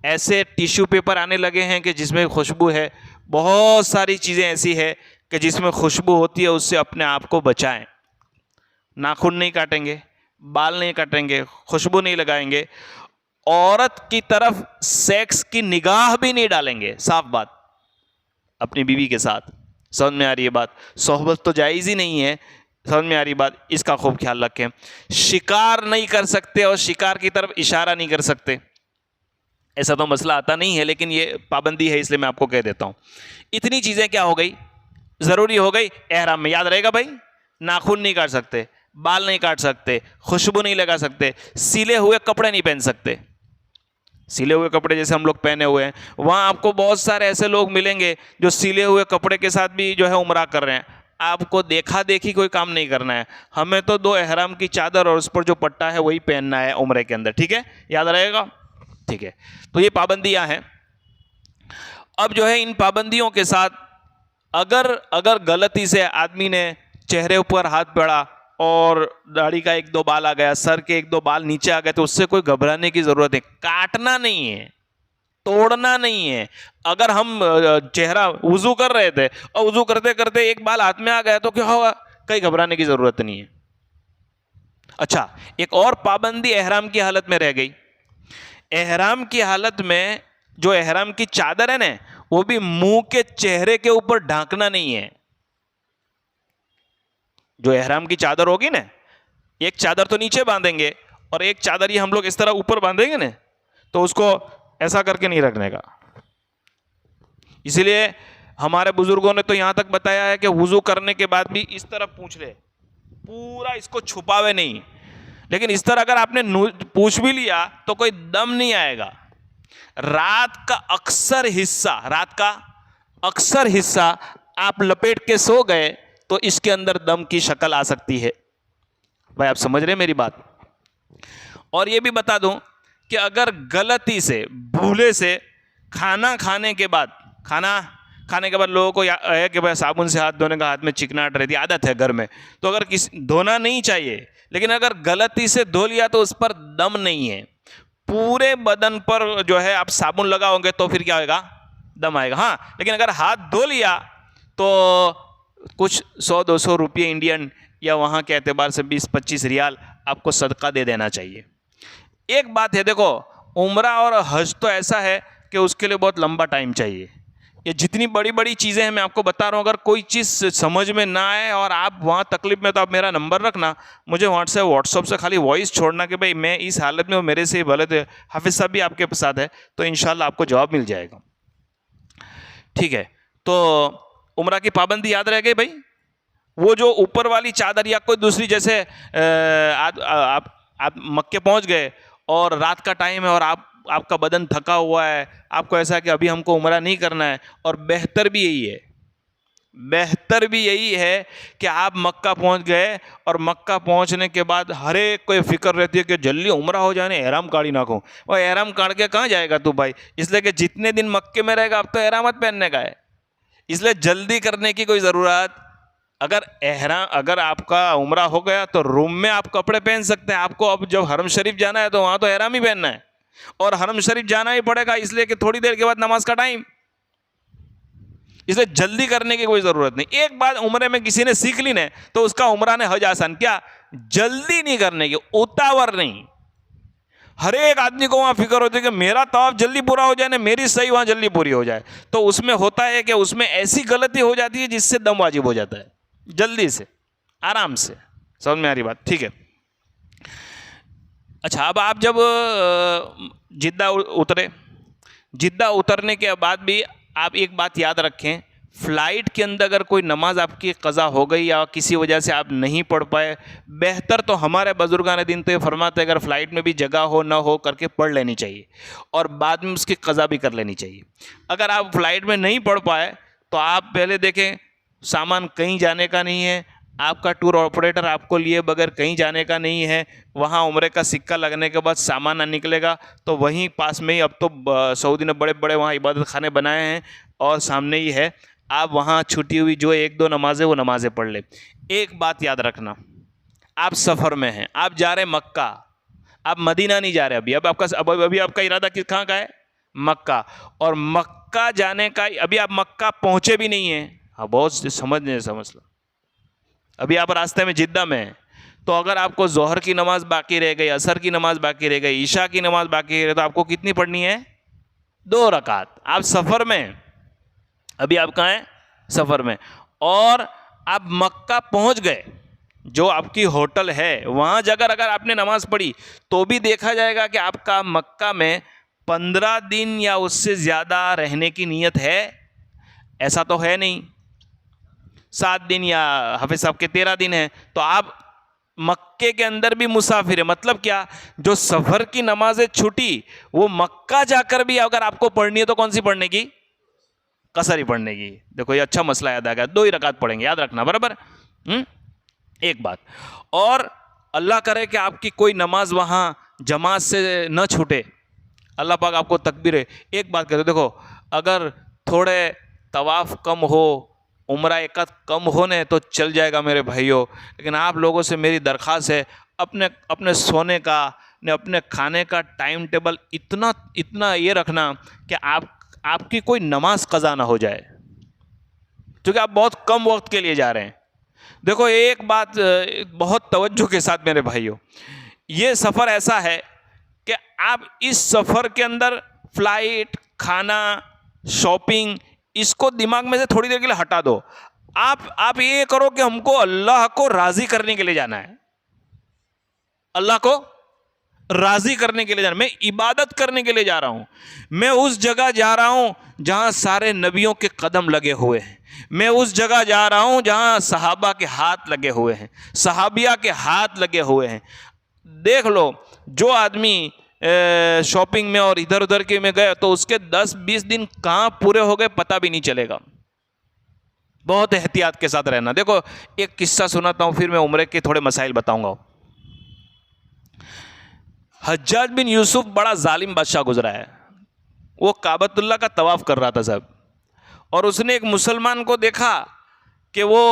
ऐसे टिश्यू पेपर आने लगे हैं कि जिसमें खुशबू है। बहुत सारी चीज़ें ऐसी है कि जिसमें खुशबू होती है, उससे अपने आप को बचाएं। नाखून नहीं काटेंगे, बाल नहीं काटेंगे, खुशबू नहीं लगाएंगे, औरत की तरफ सेक्स की निगाह भी नहीं डालेंगे। साफ बात, अपनी बीवी के साथ। समझ में आ रही है बात? सोहबत तो जायज़ ही नहीं है। समझ में आ रही बात? इसका खूब ख्याल रखें। शिकार नहीं कर सकते और शिकार की तरफ इशारा नहीं कर सकते। ऐसा तो मसला आता नहीं है, लेकिन ये पाबंदी है, इसलिए मैं आपको कह देता हूँ। इतनी चीज़ें क्या हो गई, ज़रूरी हो गई एहराम में। याद रहेगा भाई? नाखून नहीं काट सकते, बाल नहीं काट सकते, खुशबू नहीं लगा सकते, सिले हुए कपड़े नहीं पहन सकते। सिले हुए कपड़े जैसे हम लोग पहने हुए हैं, वहाँ आपको बहुत सारे ऐसे लोग मिलेंगे जो सिले हुए कपड़े के साथ भी जो है उम्रा कर रहे हैं। आपको देखा देखी कोई काम नहीं करना है। हमें तो 2 एहराम की चादर और उस पर जो पट्टा है वही पहनना है उम्रे के अंदर। ठीक है, याद रहेगा? ठीक है, तो ये पाबंदियां हैं। अब जो है इन पाबंदियों के साथ अगर गलती से आदमी ने चेहरे ऊपर हाथ पड़ा और दाढ़ी का 1-2 बाल आ गया, सर के 1-2 बाल नीचे आ गए, तो उससे कोई घबराने की जरूरत है। काटना नहीं है, तोड़ना नहीं है। अगर हम चेहरा वुजू कर रहे थे और वुजू करते करते एक बाल हाथ में आ गया तो क्या होगा? कहीं घबराने की जरूरत नहीं है। अच्छा, एक और पाबंदी एहराम की हालत में रह गई। एहराम की हालत में जो एहराम की चादर है ना, वो भी मुंह के चेहरे के ऊपर ढांकना नहीं है। जो एहराम की चादर होगी ना, एक चादर तो नीचे बांधेंगे और एक चादर ये हम लोग इस तरह ऊपर बांधेंगे ना, तो उसको ऐसा करके नहीं रखने का। इसलिए हमारे बुजुर्गों ने तो यहां तक बताया है कि वुजू करने के बाद भी इस तरह पूंछ ले, पूरा इसको छुपावे नहीं। लेकिन इस तरह अगर आपने पूछ भी लिया तो कोई दम नहीं आएगा। रात का अक्सर हिस्सा आप लपेट के सो गए तो इसके अंदर दम की शक्ल आ सकती है। भाई आप समझ रहे मेरी बात? और ये भी बता दूं कि अगर गलती से, भूले से खाना खाने के बाद लोगों को है कि भाई साबुन से हाथ धोने का, हाथ में चिकनाहट रहती है, आदत है घर में, तो अगर किसी धोना नहीं चाहिए, लेकिन अगर गलती से धो लिया तो उस पर दम नहीं है। पूरे बदन पर जो है आप साबुन लगाओगे तो फिर क्या होगा? दम आएगा। हाँ, लेकिन अगर हाथ धो लिया तो कुछ 100-200 रुपये इंडियन या वहाँ के एतबार से 20-25 रियाल आपको सदका दे देना चाहिए। एक बात है, देखो उम्रा और हज तो ऐसा है कि उसके लिए बहुत लंबा टाइम चाहिए। ये जितनी बड़ी बड़ी चीज़ें हैं मैं आपको बता रहा हूँ, अगर कोई चीज़ समझ में ना आए और आप वहाँ तकलीफ में, तो आप मेरा नंबर रखना, मुझे व्हाट्सअप से खाली वॉइस छोड़ना कि भाई मैं इस हालत में, मेरे से भले थे, हाफिज़ साहब भी आपके साथ है, तो इंशाल्लाह आपको जवाब मिल जाएगा। ठीक है, तो उम्रा की पाबंदी याद रह गई भाई। वो जो ऊपर वाली चादर या कोई दूसरी, जैसे आप मक्के पहुँच गए और रात का टाइम है और आपका बदन थका हुआ है, आपको ऐसा है कि अभी हमको उम्रा नहीं करना है, और बेहतर भी यही है कि आप मक्का पहुंच गए और मक्का पहुंचने के बाद हर एक को फिक्र रहती है कि जल्दी उम्रा हो जाए, एहराम काढ़ी नाखो। और एहराम काढ़ के कहाँ जाएगा तू भाई? इसलिए कि जितने दिन मक्के में रहेगा अब तो एहरामत पहनने का है, इसलिए जल्दी करने की कोई ज़रूरत। अगर आपका उम्रा हो गया तो रूम में आप कपड़े पहन सकते हैं। आपको अब जब हरम शरीफ जाना है तो वहाँ तो एहराम ही पहनना है, और हरम शरीफ जाना ही पड़ेगा, इसलिए कि थोड़ी देर के बाद नमाज का टाइम, इसलिए जल्दी करने की कोई ज़रूरत नहीं। एक बात उम्रे में किसी ने सीख ली ना, तो उसका उम्रा ने हज आसान। क्या? जल्दी नहीं करने की, उतावर नहीं। हर एक आदमी को वहाँ फिक्र होती है कि मेरा तवाफ जल्दी पूरा हो जाए ना, मेरी सही वहाँ जल्दी पूरी हो जाए। तो उसमें होता है कि उसमें ऐसी गलती हो जाती है जिससे दम वाजिब हो जाता है, जल्दी से, आराम से। समझ में आ रही बात? ठीक है। अच्छा, अब आप जब जिद्दा उतरे, जिद्दा उतरने के बाद भी आप एक बात याद रखें, फ़्लाइट के अंदर अगर कोई नमाज आपकी क़ज़ा हो गई या किसी वजह से आप नहीं पढ़ पाए, बेहतर तो हमारे बुजुर्गान दिन तो ये फरमाते हैं अगर फ़्लाइट में भी जगह हो ना हो करके पढ़ लेनी चाहिए और बाद में उसकी क़ज़ा भी कर लेनी चाहिए। अगर आप फ़्लाइट में नहीं पढ़ पाए तो आप पहले देखें, सामान कहीं जाने का नहीं है, आपका टूर ऑपरेटर आपको लिए बगैर कहीं जाने का नहीं है, वहाँ उम्रे का सिक्का लगने के बाद सामान ना निकलेगा तो वहीं पास में ही, अब तो सऊदी ने बड़े बड़े वहाँ इबादत खाने बनाए हैं और सामने ही है, आप वहाँ छुट्टी हुई जो एक दो नमाज़ें वो नमाज़ें पढ़ ले। एक बात याद रखना, आप सफ़र में हैं, आप जा रहे हैं मक्का, आप मदीना नहीं जा रहे अभी, अब आपका अभी आपका इरादा कहाँ का है? मक्का। और मक्का जाने का, अभी आप मक्का पहुँचे भी नहीं हैं। हाँ, बहुत समझने जैसा मसला, अभी आप रास्ते में जिद्दा में हैं, तो अगर आपको ज़ोहर की नमाज़ बाकी रह गई, असर की नमाज़ बाकी रह गई, ईशा की नमाज़ बाकी रह गई, तो आपको कितनी पढ़नी है? 2 रकात। आप सफ़र में हैं, अभी आप कहाँ हैं? सफ़र में, और आप मक्का पहुँच गए, जो आपकी होटल है वहाँ जाकर अगर आपने नमाज़ पढ़ी तो भी देखा जाएगा कि आपका मक्का में 15 दिन या उससे ज़्यादा रहने की नीयत है। ऐसा तो है नहीं, 7 दिन या हाफिज़ साहब के 13 दिन है, तो आप मक्के के अंदर भी मुसाफिर है। मतलब क्या, जो सफ़र की नमाज़ें छूटी वो मक्का जाकर भी अगर आपको पढ़नी है तो कौन सी पढ़ने की? कसर ही पढ़ने की। देखो ये अच्छा मसला याद आ गया, 2 ही रकात पढ़ेंगे, याद रखना बराबर। एक बात और, अल्लाह करे कि आपकी कोई नमाज वहाँ जमात से न छूटे, अल्लाह पाक आपको तकबीर है। एक बात कहते, देखो अगर थोड़े तवाफ़ कम हो, उम्रा एकाद कम होने तो चल जाएगा मेरे भाइयों, लेकिन आप लोगों से मेरी दरख्वास्त है, अपने अपने सोने का ने अपने खाने का टाइम टेबल इतना इतना ये रखना कि आपकी कोई नमाज क़ज़ा ना हो जाए, क्योंकि आप बहुत कम वक्त के लिए जा रहे हैं। देखो एक बात बहुत तवज्जो के साथ मेरे भाइयों, ये सफ़र ऐसा है कि आप इस सफ़र के अंदर फ़्लाइट, खाना, शॉपिंग, इसको दिमाग में से थोड़ी देर के लिए हटा दो। आप ये करो कि हमको अल्लाह को राज़ी करने के लिए जाना है, अल्लाह को राज़ी करने के लिए जाना, मैं इबादत करने के लिए जा रहा हूँ, मैं उस जगह जा रहा हूँ जहाँ सारे नबियों के कदम लगे हुए हैं, मैं उस जगह जा रहा हूँ जहाँ सहाबा के हाथ लगे हुए हैं, सहाबिया के हाथ लगे हुए हैं। देख लो, जो आदमी शॉपिंग में और इधर उधर के में गए तो उसके 10-20 दिन कहाँ पूरे हो गए पता भी नहीं चलेगा। बहुत एहतियात के साथ रहना। देखो एक किस्सा सुनाता हूँ, फिर मैं उम्रे के थोड़े मसाइल बताऊँगा। हज्जाज बिन यूसुफ बड़ा जालिम बादशाह गुजरा है, वो काबतुल्लाह का तवाफ़ कर रहा था साहब, और उसने एक मुसलमान को देखा कि वो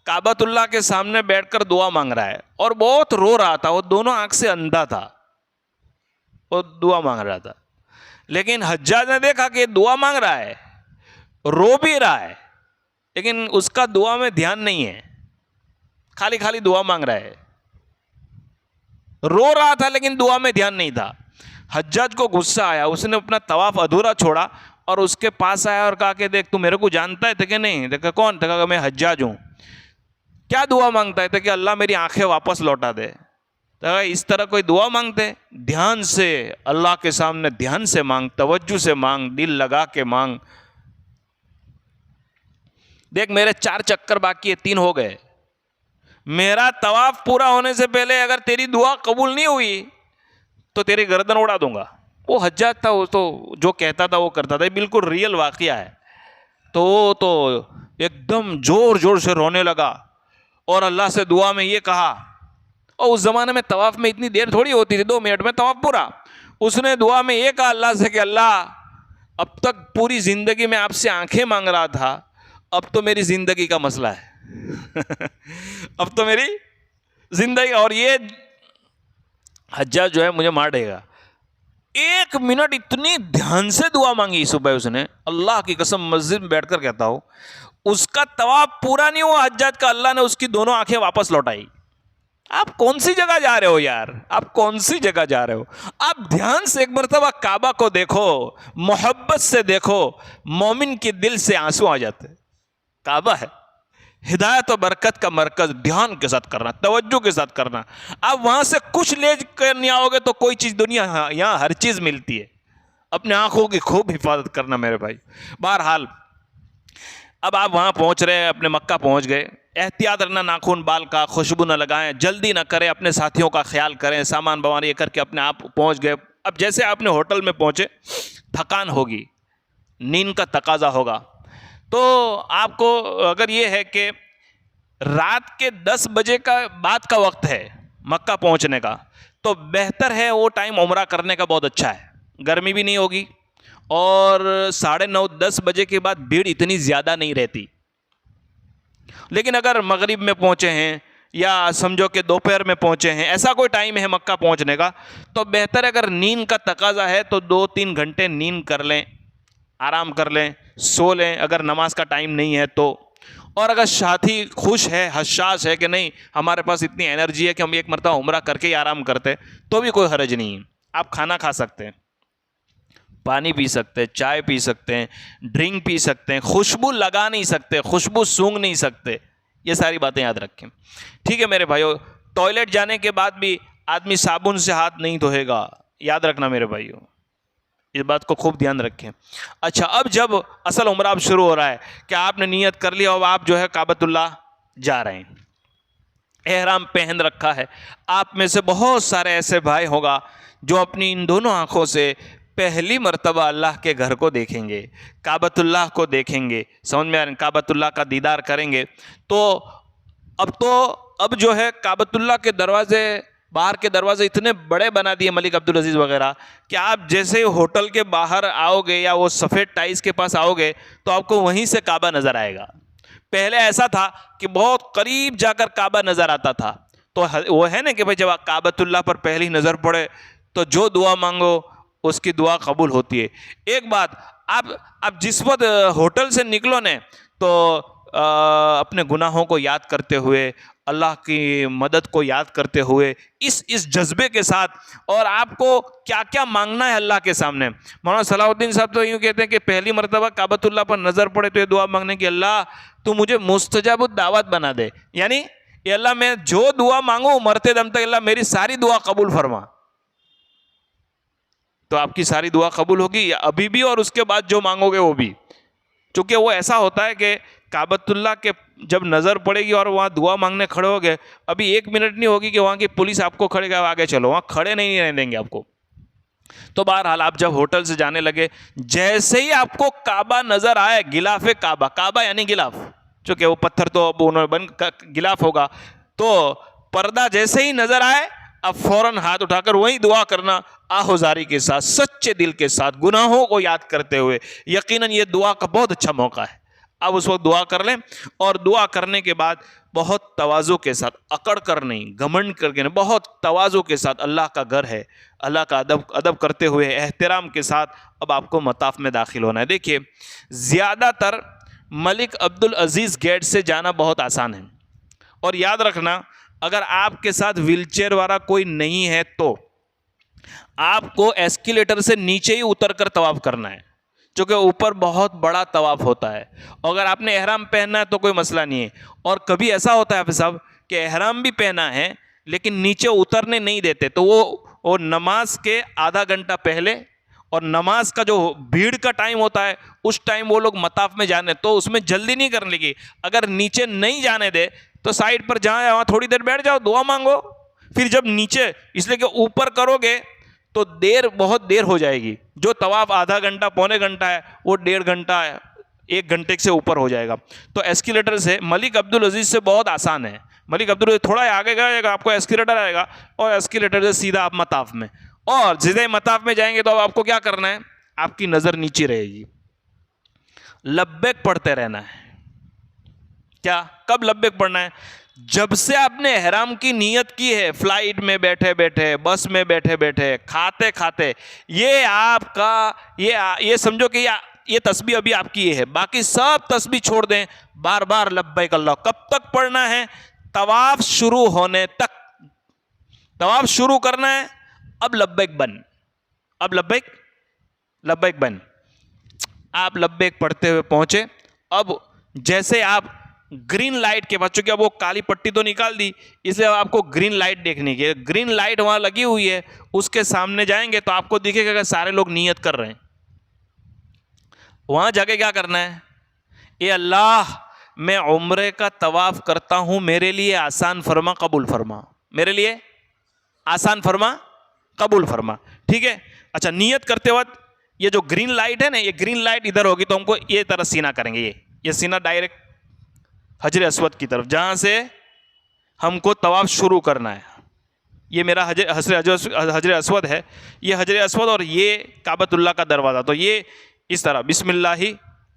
काबतुल्लाह के सामने बैठकर दुआ मांग रहा है और बहुत रो रहा था, वो दोनों आंख से अंधा था, वो दुआ मांग रहा था। लेकिन हज्जाज ने देखा कि दुआ मांग रहा है, रो भी रहा है, लेकिन उसका दुआ में ध्यान नहीं है, खाली खाली दुआ मांग रहा है, रो रहा था लेकिन दुआ में ध्यान नहीं था। हज्जाज को गुस्सा आया, उसने अपना तवाफ अधूरा छोड़ा और उसके पास आया और कहा कि देख तू मेरे को जानता है? कि नहीं। देखा कौन? देखा मैं हज्जाज हूँ। क्या दुआ मांगता है? कि अल्लाह मेरी आंखें वापस लौटा दे। तो इस तरह कोई दुआ मांगते? ध्यान से अल्लाह के सामने ध्यान से मांग, तवज्जो से मांग, दिल लगा के मांग। देख मेरे 4 चक्कर बाकी है, 3 हो गए, मेरा तवाफ पूरा होने से पहले अगर तेरी दुआ कबूल नहीं हुई तो तेरी गर्दन उड़ा दूंगा। वो हज्जाज था, वो तो जो कहता था वो करता था, बिल्कुल रियल वाकया है। तो वो तो एकदम जोर जोर से रोने लगा और अल्लाह से दुआ में ये कहा, और उस ज़माने में तवाफ़ में इतनी देर थोड़ी होती थी, 2 मिनट में तवाफ़ पूरा। उसने दुआ में ये कहा अल्लाह से कि अल्लाह अब तक पूरी ज़िंदगी में आपसे आंखें मांग रहा था, अब तो मेरी ज़िंदगी का मसला है अब तो मेरी ज़िंदगी, और ये हज्जाज जो है मुझे मार देगा। 1 मिनट इतनी ध्यान से दुआ मांगी सुबह उसने, अल्लाह की कसम मस्जिद में बैठकर कहता हूँ, उसका तवाफ पूरा नहीं हुआ हज्जाज का, अल्लाह ने उसकी दोनों आंखें वापस लौटाई। आप कौन सी जगह जा रहे हो यार, आप कौन सी जगह जा रहे हो? आप ध्यान से एक मरतबा काबा को देखो, मोहब्बत से देखो, मोमिन के दिल से आंसू आ जाते। काबा है हिदायत और बरकत का मरकज, ध्यान के साथ करना, तवज्जो के साथ करना। आप वहाँ से कुछ ले कर नहीं आओगे तो कोई चीज़ दुनिया, यहाँ हर चीज़ मिलती है। अपने आँखों की खूब हिफाजत करना मेरे भाई। बहरहाल अब आप वहाँ पहुँच रहे हैं, अपने मक्का पहुँच गए। एहतियात रखना नाखून बाल का, खुशबू न लगाएं, जल्दी ना करें, अपने साथियों का ख्याल करें, सामान बवान ये करके अपने आप पहुँच गए। अब जैसे आपने होटल में पहुँचे, थकान होगी, नींद का तकाजा होगा, तो आपको अगर ये है कि रात के 10 बजे का बाद का वक्त है मक्का पहुंचने का, तो बेहतर है वो टाइम उम्रा करने का, बहुत अच्छा है। गर्मी भी नहीं होगी और 9:30-10 बजे के बाद भीड़ इतनी ज़्यादा नहीं रहती। लेकिन अगर मगरिब में पहुंचे हैं या समझो कि दोपहर में पहुंचे हैं, ऐसा कोई टाइम है मक्का पहुंचने का, तो बेहतर अगर नींद का तकाजा है तो 2-3 घंटे नींद कर लें, आराम कर लें, सो लें अगर नमाज का टाइम नहीं है तो। और अगर साथी खुश है, हसास है कि नहीं हमारे पास इतनी एनर्जी है कि हम एक मरतबा उम्रा करके ही आराम करते, तो भी कोई हर्ज नहीं है। आप खाना खा सकते हैं, पानी पी सकते हैं, चाय पी सकते हैं, ड्रिंक पी सकते हैं, खुशबू लगा नहीं सकते, खुशबू सूंघ नहीं सकते, ये सारी बातें याद रखें। ठीक है मेरे भाइयों, टॉयलेट जाने के बाद भी आदमी साबुन से हाथ नहीं धोएगा, याद रखना मेरे भाइयों, इस बात को खूब ध्यान रखें। अच्छा, अब जब असल उम्रा अब शुरू हो रहा है कि आपने नियत कर लिया और आप जो है काबतुल्लाह जा रहे हैं, एहराम पहन रखा है। आप में से बहुत सारे ऐसे भाई होगा जो अपनी इन दोनों आंखों से पहली मर्तबा अल्लाह के घर को देखेंगे, काबतुल्लाह को देखेंगे, समझ में आ रहा है, काबतुल्लाह का दीदार करेंगे। तो अब जो है काबतुल्लाह के दरवाजे, बाहर के दरवाजे इतने बड़े बना दिए मलिक अब्दुल अजीज़ वगैरह कि आप जैसे ही होटल के बाहर आओगे या वो सफ़ेद टाइल्स के पास आओगे तो आपको वहीं से काबा नज़र आएगा। पहले ऐसा था कि बहुत करीब जाकर काबा नज़र आता था, तो वो है ना कि भाई जब काबतुल्लाह पर पहली नज़र पड़े तो जो दुआ मांगो उसकी दुआ कबूल होती है। एक बात, आप जिस वक्त होटल से निकलो ने तो अपने गुनाहों को याद करते हुए, अल्लाह की मदद को याद करते हुए, इस जज्बे के साथ, और आपको क्या क्या मांगना है अल्लाह के सामने। मौलाना सलाहुद्दीन साहब तो यूँ कहते हैं कि पहली मरतबा काबतुल्लाह पर नज़र पड़े तो ये दुआ मांगने की, अल्लाह तू मुझे मुस्तजाबुद दावत बना दे, यानी ये अल्लाह मैं जो दुआ मांगूँ मरते दम तक अल्लाह मेरी सारी दुआ कबूल फरमा। तो आपकी सारी दुआ कबूल होगी अभी भी और उसके बाद जो मांगोगे वो भी, क्योंकि वो ऐसा होता है कि काबतुल्लाह के जब नज़र पड़ेगी और वहाँ दुआ मांगने खड़े हो गए, अभी 1 मिनट नहीं होगी कि वहाँ की पुलिस आपको खड़े कर आगे चलो, वहाँ खड़े नहीं रहने देंगे आपको। तो बहरहाल आप जब होटल से जाने लगे, जैसे ही आपको काबा नज़र आए, गिलाफ काबा, काबा यानी गिलाफ, चूँकि वो पत्थर तो अब उन्होंने बन गिलाफ होगा, तो पर्दा जैसे ही नज़र आए अब फौरन हाथ उठाकर वही दुआ करना, आहुजारी के साथ, सच्चे दिल के साथ, गुनाहों को याद करते हुए। यकीनन ये दुआ का बहुत अच्छा मौका है, आप उस वक्त दुआ कर लें। और दुआ करने के बाद बहुत तवाज़ु के साथ, अकड़ कर नहीं, घमंड करके नहीं, बहुत तवाज़ु के साथ, अल्लाह का घर है, अल्लाह का अदब करते हुए, एहतराम के साथ अब आपको मताफ में दाखिल होना है। देखिए, ज़्यादातर मलिक अब्दुल अजीज़ गेट से जाना बहुत आसान है, और याद रखना अगर आपके साथ व्हीलचेयर वाला कोई नहीं है तो आपको एस्केलेटर से नीचे ही उतर कर तवाफ़ करना है, क्योंकि ऊपर बहुत बड़ा तवाफ़ होता है। अगर आपने एहराम पहनना है तो कोई मसला नहीं है। और कभी ऐसा होता है हाफ़िज़ साहब कि एहराम भी पहना है लेकिन नीचे उतरने नहीं देते, तो वो नमाज के आधा घंटा पहले और नमाज का जो भीड़ का टाइम होता है उस टाइम वो लोग मताफ में जाने, तो उसमें जल्दी नहीं करने लगी। अगर नीचे नहीं जाने दे तो साइड पर जहाँ है वहाँ थोड़ी देर बैठ जाओ, दुआ मांगो, फिर जब नीचे, इसलिए कि ऊपर करोगे तो बहुत देर हो जाएगी। जो तवाफ़ आधा घंटा पौने घंटा है वो 1.5 घंटा, 1 घंटे से ऊपर हो जाएगा। तो एस्केलेटर से मलिक अब्दुल अजीज़ से बहुत आसान है। मलिक अब्दुल अजीज़ थोड़ा आगे जाएगा, आपको एस्केलेटर आएगा और एस्केलेटर से सीधा आप मताफ में, और सीधे मताफ में जाएंगे तो अब आपको क्या करना है, आपकी नज़र नीचे रहेगी, लब्बैक पढ़ते रहना है। क्या, कब लब्बैक पढ़ना है? जब से आपने एहराम की नियत की है, फ्लाइट में बैठे बैठे, बस में बैठे बैठे, खाते खाते, ये आपका ये समझो कि ये तस्बीह अभी आपकी ये है, बाकी सब तस्बीह छोड़ दें, बार बार लब्बैक अल्लाह। कब तक पढ़ना है? तवाफ शुरू होने तक। तवाफ शुरू करना है, अब लब्बैक बन, अब लब्बैक बन। आप लब्बैक पढ़ते हुए पहुंचे। अब जैसे आप ग्रीन लाइट के बाद, चूंकि अब वो काली पट्टी तो निकाल दी, इसलिए आपको ग्रीन लाइट देखनी है। ग्रीन लाइट वहां लगी हुई है, उसके सामने जाएंगे तो आपको दिखेगा कि सारे लोग नियत कर रहे हैं। वहां जाके क्या करना है? ए अल्लाह, मैं उम्रे का तवाफ करता हूं, मेरे लिए आसान फरमा, कबूल फरमा, मेरे लिए आसान फरमा, कबूल फरमा। ठीक है। अच्छा, नियत करते वक्त ये जो ग्रीन लाइट है ना, ये ग्रीन लाइट इधर होगी तो हमको ये तरह सीना करेंगे, ये सीना डायरेक्ट हजर अस्वद की तरफ, जहां से हमको तवाफ शुरू करना है। ये मेरा हजर अस्वद है, ये हजर अस्वद और ये काबतुल्लाह का दरवाज़ा। तो ये इस तरह बिस्मिल्लाही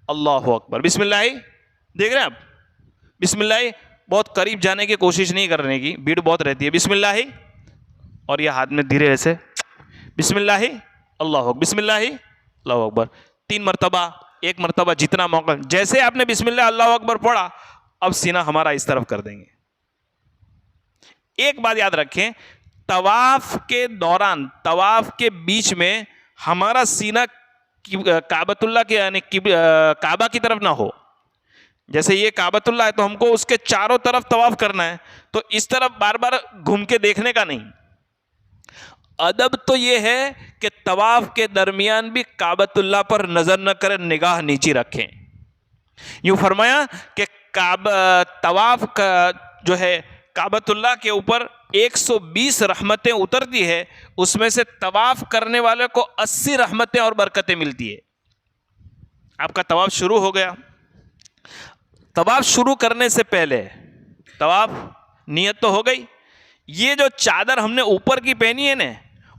अल्लाहु अकबर, बिस्मिल्लाही, देख रहे हैं आप, बिस्मिल्लाही, बहुत करीब जाने की कोशिश नहीं करने की, भीड़ बहुत रहती है। बिस्मिल्लाही, और ये हाथ में धीरे ऐसे बिस्मिल्लाही अल्लाहु अकबर, बिस्मिल्लाही अल्लाहु अकबर, 3 मरतबा, 1 मरतबा, जितना मौका। जैसे आपने बिस्मिल्लाह अल्लाहु अकबर पढ़ा, अब सीना हमारा इस तरफ कर देंगे। एक बात याद रखें, तवाफ के दौरान, तवाफ के बीच में हमारा सीना काबतुल्लाह के यानी काबा की तरफ ना हो। जैसे ये काबतुल्लाह है तो हमको उसके चारों तरफ तवाफ करना है, तो इस तरफ बार बार घूम के देखने का नहीं। अदब तो ये है कि तवाफ के दरमियान भी काबतुल्लाह पर नजर न करें, निगाह नीचे रखें। यूं फरमाया कि तवाफ का जो है काबतुल्लाह के ऊपर 120 रहमतें उतरती है, उसमें से तवाफ करने वाले को 80 रहमतें और बरकतें मिलती है। आपका तवाफ शुरू हो गया। तवाफ शुरू करने से पहले तवाफ नियत तो हो गई। ये जो चादर हमने ऊपर की पहनी है ना,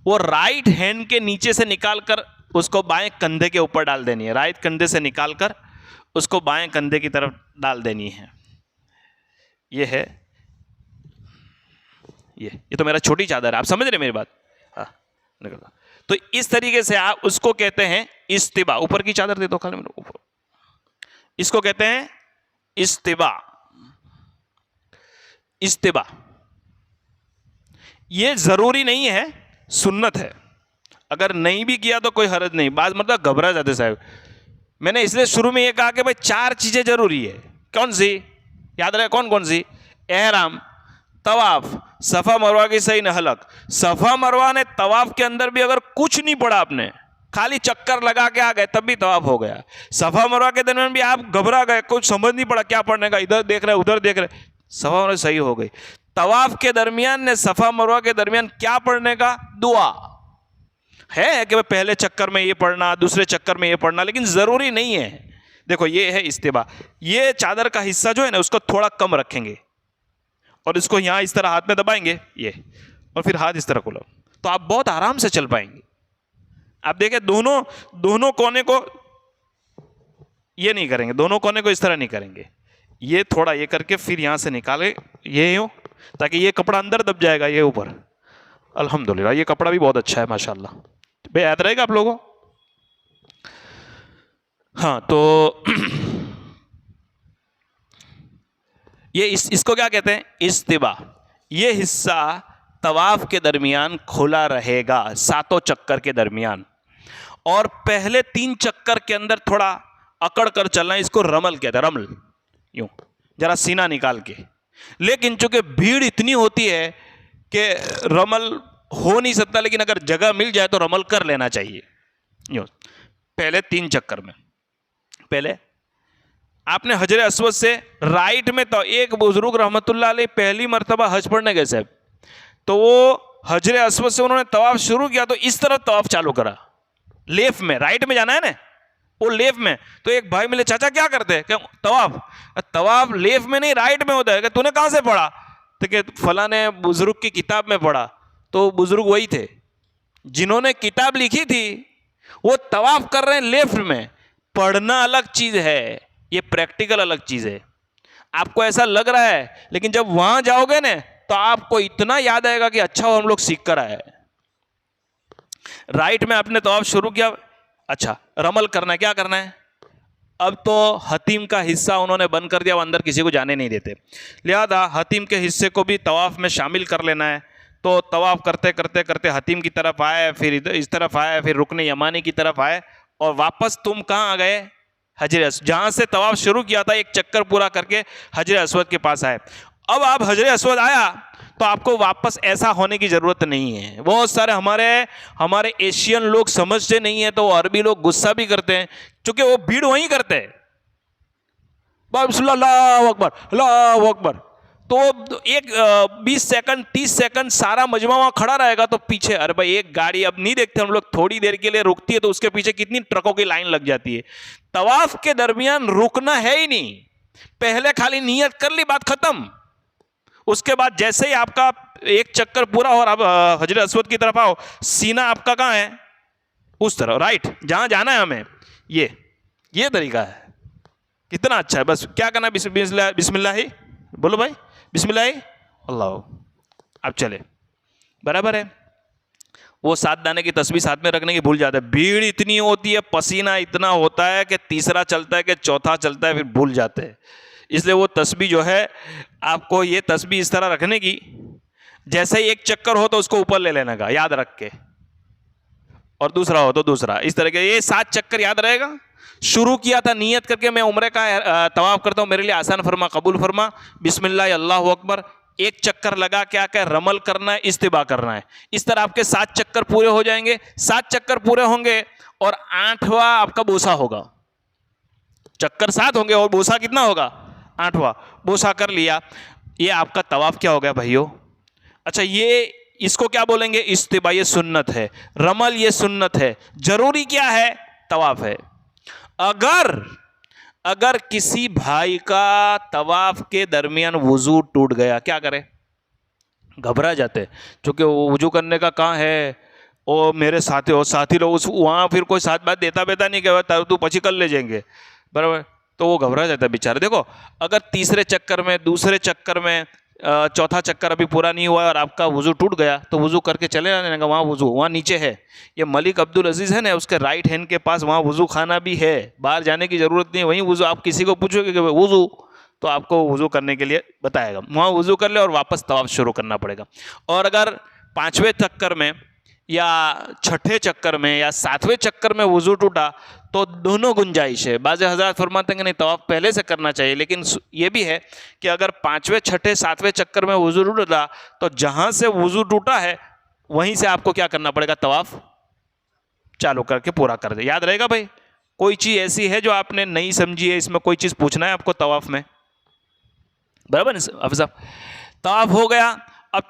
वो राइट हैंड के नीचे से निकाल कर उसको बाएं कंधे के ऊपर डाल देनी है। राइट कंधे से निकाल कर उसको बाएं कंधे की तरफ डाल देनी है। ये है, ये तो मेरा छोटी चादर है, आप समझ रहे मेरी बात? हाँ, निकल। तो इस तरीके से आप उसको कहते हैं इस्तिबा। ऊपर की चादर दे दो खाली मेरे ऊपर। इसको कहते हैं इस्तिबा। इस्तिबा ये जरूरी नहीं है, सुन्नत है। अगर नहीं भी किया तो कोई हर्ज नहीं। बात मतलब घबरा जाते साहब। मैंने इसलिए शुरू में ये कहा कि भाई 4 चीजें जरूरी है। कौन सी? याद रहे, कौन कौन सी? एहराम, तवाफ, सफा मरवा की सही नहलक। सफा मरवा ने तवाफ के अंदर भी अगर कुछ नहीं पढ़ा, आपने खाली चक्कर लगा के आ गए, तब भी तवाफ हो गया। सफा मरवा के दरमियान भी आप घबरा गए, कुछ समझ नहीं पड़ा क्या पढ़ने का, इधर देख रहे उधर देख रहे, सफा मरवा सही हो गई। तवाफ के दरमियान ने सफा मरवा के दरमियान क्या पढ़ने का? दुआ है कि पहले चक्कर में ये पढ़ना, दूसरे चक्कर में ये पढ़ना, लेकिन जरूरी नहीं है। देखो ये है इस्तिबा। ये चादर का हिस्सा जो है ना, उसको थोड़ा कम रखेंगे और इसको यहां इस तरह हाथ में दबाएंगे, ये, और फिर हाथ इस तरह खोलो, तो आप बहुत आराम से चल पाएंगे। आप देखें दोनों कोने को ये नहीं करेंगे, दोनों कोने को इस तरह नहीं करेंगे, ये थोड़ा ये करके फिर यहां से निकाले, ये यूं, ताकि ये कपड़ा अंदर दब जाएगा, ये ऊपर। अल्हम्दुलिल्लाह, ये कपड़ा भी बहुत अच्छा है माशाल्लाह। भाई याद रहेगा आप लोगों? हाँ, तो ये इसको क्या कहते हैं? इस्तिबा। ये हिस्सा तवाफ के दरमियान खुला रहेगा, 7 चक्कर के दरमियान, और पहले 3 चक्कर के अंदर थोड़ा अकड़ कर चलना, इसको रमल कहते हैं। रमल, यूं जरा सीना निकाल के। लेकिन चूंकि भीड़ इतनी होती है कि रमल हो नहीं सकता, लेकिन अगर जगह मिल जाए तो रमल कर लेना चाहिए। यूं पहले 3 चक्कर में, पहले आपने हजर अस्वद से राइट में, तो एक बुजुर्ग रहमतुल्लाह अलैह पहली मर्तबा हज पढ़ने गए साहब, तो वो हजर अस्वद से उन्होंने तवाफ शुरू किया, तो इस तरफ तवाफ चालू करा, लेफ्ट में, राइट में जाना है ना, वो लेफ्ट में। तो एक भाई मिले, चाचा क्या करते हैं? क्या तवाफ लेफ्ट में नहीं राइट में होता है। क्या तूने कहां से पढ़ा? तो कि फला ने बुजुर्ग की किताब में पढ़ा। तो बुजुर्ग वही थे जिन्होंने किताब लिखी थी, वो तवाफ कर रहे हैं लेफ्ट में। पढ़ना अलग चीज है, ये प्रैक्टिकल अलग चीज है। आपको ऐसा लग रहा है, लेकिन जब वहां जाओगे ना, तो आपको इतना याद आएगा कि अच्छा हो हम लोग सीख कर आए। राइट में आपने तवाफ शुरू किया, अच्छा रमल करना है, क्या करना है? अब तो हतीम का हिस्सा उन्होंने बंद कर दिया, वो अंदर किसी को जाने नहीं देते, लिहाजा हतीम के हिस्से को भी तवाफ में शामिल कर लेना है। तो तवाफ करते करते करते हतीम की तरफ आए, फिर इधर इस तरफ आए, फिर रुकने यमानी की तरफ आए, और वापस तुम कहाँ आ गए? हजर अस्वद, जहाँ से तवाफ शुरू किया था, एक चक्कर पूरा करके हजर अस्वद के पास आए। अब आप हजर अस्वद आया तो आपको वापस ऐसा होने की ज़रूरत नहीं है। बहुत सारे हमारे एशियन लोग समझते नहीं है, तो वो अरबी लोग गुस्सा भी करते हैं, क्योंकि वो भीड़ वहीं करते हैं। बिस्मिल्लाह, अल्लाहु अकबर, अल्लाहु अकबर। तो एक 20 सेकंड 30 सेकंड सारा मजमा वहां खड़ा रहेगा, तो पीछे अरे भाई एक गाड़ी अब नहीं देखते हम लोग, थोड़ी देर के लिए रुकती है तो उसके पीछे कितनी ट्रकों की लाइन लग जाती है। तवाफ के दरमियान रुकना है ही नहीं, पहले खाली नियत कर ली, बात खत्म। उसके बाद जैसे ही आपका एक चक्कर पूरा हो और आप हजरत अस्वद की तरफ आओ, सीना आपका कहाँ है, उस तरफ, राइट, जहां जाना है हमें। ये तरीका है, कितना अच्छा है। बस क्या करना है, बिस्मिल्लाह, बिस्मिल्लाह ही बोलो भाई, बिस्मिल्लाह ही अल्लाह। अब चले, बराबर है। वो 7 दाने की तस्बीह साथ में रखने की भूल जाते हैं, भीड़ इतनी होती है, पसीना इतना होता है कि तीसरा चलता है कि चौथा चलता है, फिर भूल जाते हैं। इसलिए वो तस्बीह जो है, आपको ये तस्बीह इस तरह रखने की, जैसे ही एक चक्कर हो तो उसको ऊपर ले लेने का, याद रख के, और दूसरा हो तो दूसरा, इस तरह के ये 7 चक्कर याद रहेगा। शुरू किया था नियत करके, मैं उम्रे का तवाफ करता हूँ, मेरे लिए आसान फरमा, कबूल फरमा, बिस्मिल्लाह अल्लाहु अकबर, एक चक्कर लगा के आकर रमल करना है, इस्तिबा करना है। इस तरह आपके 7 चक्कर पूरे हो जाएंगे। 7 चक्कर पूरे होंगे और 8वां आपका बोसा होगा। चक्कर 7 होंगे और बोसा कितना होगा, 8वां। बोसा कर लिया, ये आपका तवाफ क्या हो गया भाइयों। अच्छा, ये इसको क्या बोलेंगे, इस्तिबा, ये सुन्नत है। रमल ये सुन्नत है। जरूरी क्या है, तवाफ है। अगर किसी भाई का तवाफ के दरमियान वुजू टूट गया, क्या करे, घबरा जाते, क्योंकि वो वुजू करने का कहाँ है, वो मेरे साथी लोग वहाँ फिर कोई साथ बात देता बेता नहीं, क्या तू पची कर ले जाएंगे, बराबर, तो वो घबरा जाता है बेचारा। देखो, अगर तीसरे चक्कर में, दूसरे चक्कर में, चौथा चक्कर अभी पूरा नहीं हुआ और आपका वुजू टूट गया, तो वुजू करके चले जाने का, वहाँ वुजू वहाँ नीचे है। ये मलिक अब्दुल अजीज़ है ना, उसके राइट हैंड के पास वहाँ वुजू खाना भी है, बाहर जाने की ज़रूरत नहीं है, वहीं वुजू। आप किसी को पूछोगे कि वुजू, तो आपको वुजू करने के लिए बताएगा, वहाँ वुजू कर ले और वापस तवाफ शुरू करना पड़ेगा। और अगर 5वें चक्कर में या 6ठे चक्कर में या 7वें चक्कर में वुजू टूटा, तो दोनों गुंजाइश है। बाज़ हज़रात फरमाते हैं कि नहीं, तवाफ पहले से करना चाहिए, लेकिन ये भी है कि अगर 5वें 6ठे 7वें चक्कर में वुजू टूटा, तो जहाँ से वुजू टूटा है वहीं से आपको क्या करना पड़ेगा, तवाफ चालू करके पूरा कर दे। याद रहेगा भाई। कोई चीज़ ऐसी है जो आपने नहीं समझी है, इसमें कोई चीज़ पूछना है आपको तवाफ में, बराबर हाफिज़ साहब। तवाफ हो गया। अब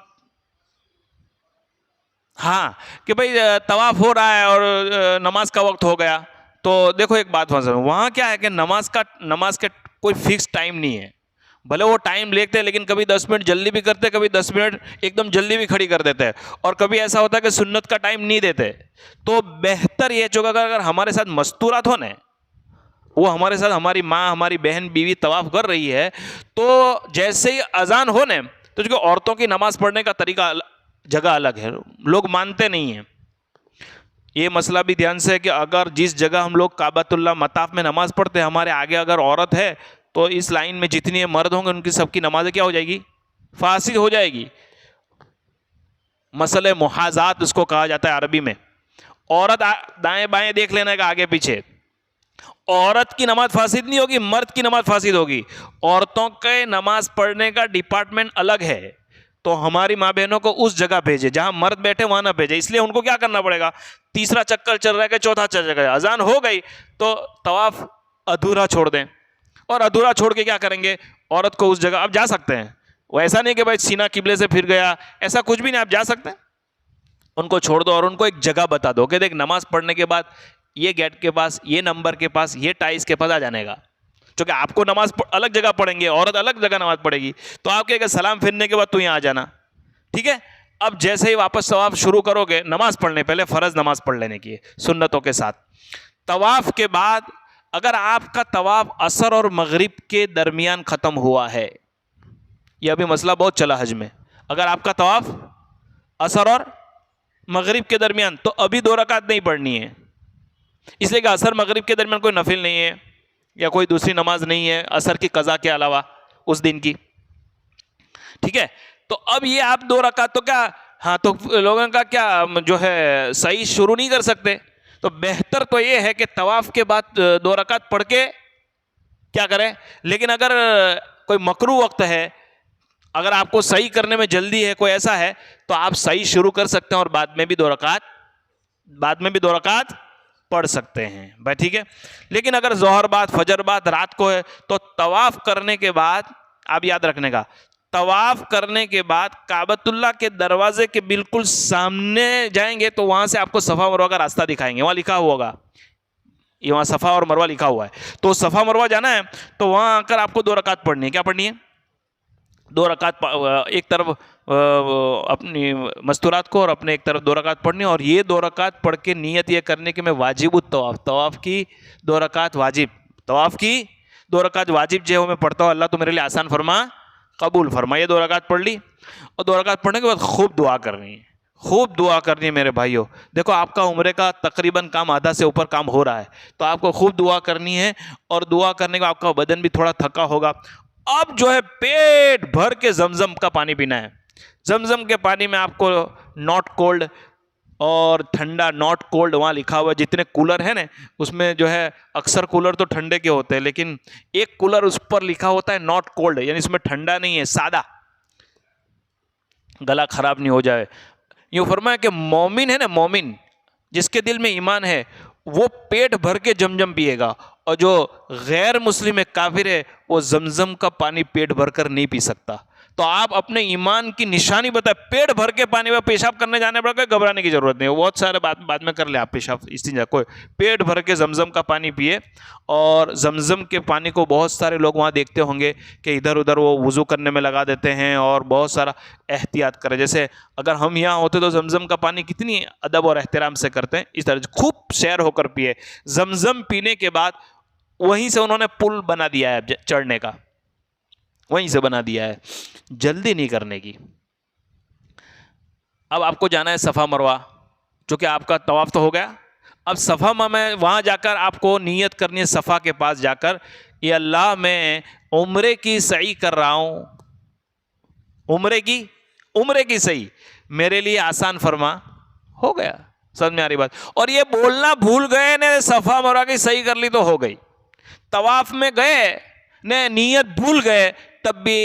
हाँ, कि भाई तवाफ हो रहा है और नमाज का वक्त हो गया, तो देखो एक बात वहाँ क्या है कि नमाज का कोई फिक्स टाइम नहीं है। भले वो टाइम लेते हैं, लेकिन कभी 10 मिनट जल्दी भी करते, कभी 10 मिनट एकदम जल्दी भी खड़ी कर देते हैं, और कभी ऐसा होता है कि सुन्नत का टाइम नहीं देते। तो बेहतर ये जो अगर हमारे साथ मस्तूरात हो ना, वो हमारे साथ, हमारी माँ, हमारी बहन, बीवी तवाफ कर रही है, तो जैसे ही अजान हो ना, तो जो औरतों की नमाज पढ़ने का तरीका जगह अलग है, लोग मानते नहीं हैं। ये मसला भी ध्यान से है कि अगर जिस जगह हम लोग काबतुल्लाह मताफ में नमाज पढ़ते हैं, हमारे आगे अगर औरत है, तो इस लाइन में जितनी मर्द होंगे उनकी सबकी नमाज़ें क्या हो जाएगी, फासिद हो जाएगी। मसले मुहाजात उसको कहा जाता है अरबी में। औरत दाएं बाएं देख लेने का, आगे पीछे, औरत की नमाज फासिद नहीं होगी, मर्द की नमाज फासिद होगी। औरतों के नमाज पढ़ने का डिपार्टमेंट अलग है, तो हमारी माँ बहनों को उस जगह भेजे जहां मर्द बैठे, वहां ना भेजे। इसलिए उनको क्या करना पड़ेगा, तीसरा चक्कर चल रहा है, चौथा चल रहा है, अजान हो गई तो तवाफ अधूरा छोड़ दें, और अधूरा छोड़ के क्या करेंगे, औरत को उस जगह आप जा सकते हैं। वो ऐसा नहीं कि भाई सीना किबले से फिर गया, ऐसा कुछ भी नहीं, आप जा सकते हैं। उनको छोड़ दो और उनको एक जगह बता दो कि देख, नमाज पढ़ने के बाद ये गेट के पास, ये नंबर के पास, ये टाइल्स के पास आ जाने का। क्योंकि आपको नमाज अलग जगह पढ़ेंगे, औरत अलग जगह नमाज पढ़ेगी, तो आप कहेंगे सलाम फिरने के बाद तू यहाँ आ जाना, ठीक है। अब जैसे ही वापस तवाफ शुरू करोगे, नमाज पढ़ने पहले फ़र्ज नमाज पढ़ लेने की, सुन्नतों के साथ। तवाफ के बाद अगर आपका तवाफ असर और मगरिब के दरमियान ख़त्म हुआ है, यह भी मसला बहुत चला हज में, अगर आपका तवाफ असर और मगरिब के दरमियान, तो अभी 2 रकात नहीं पढ़नी है, इसलिए कि असर मगरिब के दरमियान कोई नफिल नहीं है या कोई दूसरी नमाज नहीं है असर की कज़ा के अलावा उस दिन की, ठीक है। तो अब ये आप 2 रकात तो क्या, हाँ, तो लोगों का क्या जो है सही शुरू नहीं कर सकते, तो बेहतर तो ये है कि तवाफ के बाद 2 रकात पढ़ के क्या करें। लेकिन अगर कोई मकरू वक्त है, अगर आपको सही करने में जल्दी है, कोई ऐसा है, तो आप सही शुरू कर सकते हैं और बाद में भी 2 रकात पढ़ सकते हैं भाई, ठीक है। लेकिन अगर जोहर बाद फजर बाद रात को है तो तवाफ करने के बाद आप याद रखने का, तवाफ करने के बाद काबतुल्लाह के दरवाजे के बिल्कुल सामने जाएंगे तो वहां से आपको सफा मरवा का रास्ता दिखाएंगे, वहां लिखा हुआ होगा, ये वहां सफा और मरवा लिखा हुआ है। तो सफा मरवा जाना है तो वहां आकर आपको 2 रकात पढ़नी है। क्या पढ़नी है? 2 रकात, एक तरफ अपनी मस्तूरात को और अपने एक तरफ 2 रकात पढ़नी है। और ये 2 रकात पढ़ के नीयत ये करने की मैं वाजिबुत तवाफ, तवाफ की 2 रकात वाजिब, तवाफ की 2 रकात वाजिब जो मैं पढ़ता हूँ, अल्लाह तो मेरे लिए आसान फरमा, कबूल फरमा। ये 2 रकात पढ़ ली और 2 रकात पढ़ने के बाद खूब दुआ करनी है, खूब दुआ करनी है मेरे भाइयों। देखो आपका उम्रे का तकरीबन काम आधा से ऊपर काम हो रहा है, तो आपको खूब दुआ करनी है। और दुआ करने के बाद आपका बदन भी थोड़ा थका होगा। अब जो है पेट भर के जमजम का पानी पीना है। जमजम के पानी में आपको नॉट कोल्ड और ठंडा, नॉट कोल्ड वहाँ लिखा हुआ है। जितने कूलर है ना उसमें जो है अक्सर कूलर तो ठंडे के होते हैं, लेकिन एक कूलर उस पर लिखा होता है नॉट कोल्ड, यानी इसमें ठंडा नहीं है, सादा, गला खराब नहीं हो जाए। यूँ फरमाया कि मोमिन है ना, मोमिन जिसके दिल में ईमान है वो पेट भर के जमजम पिएगा, और जो गैर मुस्लिम है, काफिर है, वो जमजम का पानी पेट भर कर नहीं पी सकता। तो आप अपने ईमान की निशानी बताए, पेट भर के पानी में पेशाब करने जाने पर कोई घबराने की जरूरत नहीं है, बहुत सारे बाद में कर ले आप पेशाब, इस्तिंजा, कोई पेट भर के जमजम का पानी पिए। और जमजम के पानी को बहुत सारे लोग वहाँ देखते होंगे कि इधर उधर वो वुज़ू करने में लगा देते हैं और बहुत सारा एहतियात करें। जैसे अगर हम यहाँ होते तो जमजम का पानी कितनी अदब और एहतराम से करते हैं, इस तरह खूब सैर होकर पिए। जमजम पीने के बाद वहीं से उन्होंने पुल बना दिया है चढ़ने का, वहीं से बना दिया है, जल्दी नहीं करने की। अब आपको जाना है सफ़ा मरवा, जो कि आपका तवाफ तो हो गया। अब सफ़ा में वहाँ जाकर आपको नीयत करनी है, सफ़ा के पास जाकर, ये अल्लाह मैं उम्रे की सही कर रहा हूँ, उम्रे की सही मेरे लिए आसान फरमा। हो गया, समझ में आ रही बात। और ये बोलना भूल गए ने सफ़ा मरवा की सही कर ली तो हो गई। तवाफ में गए ने नीयत भूल गए तब भी,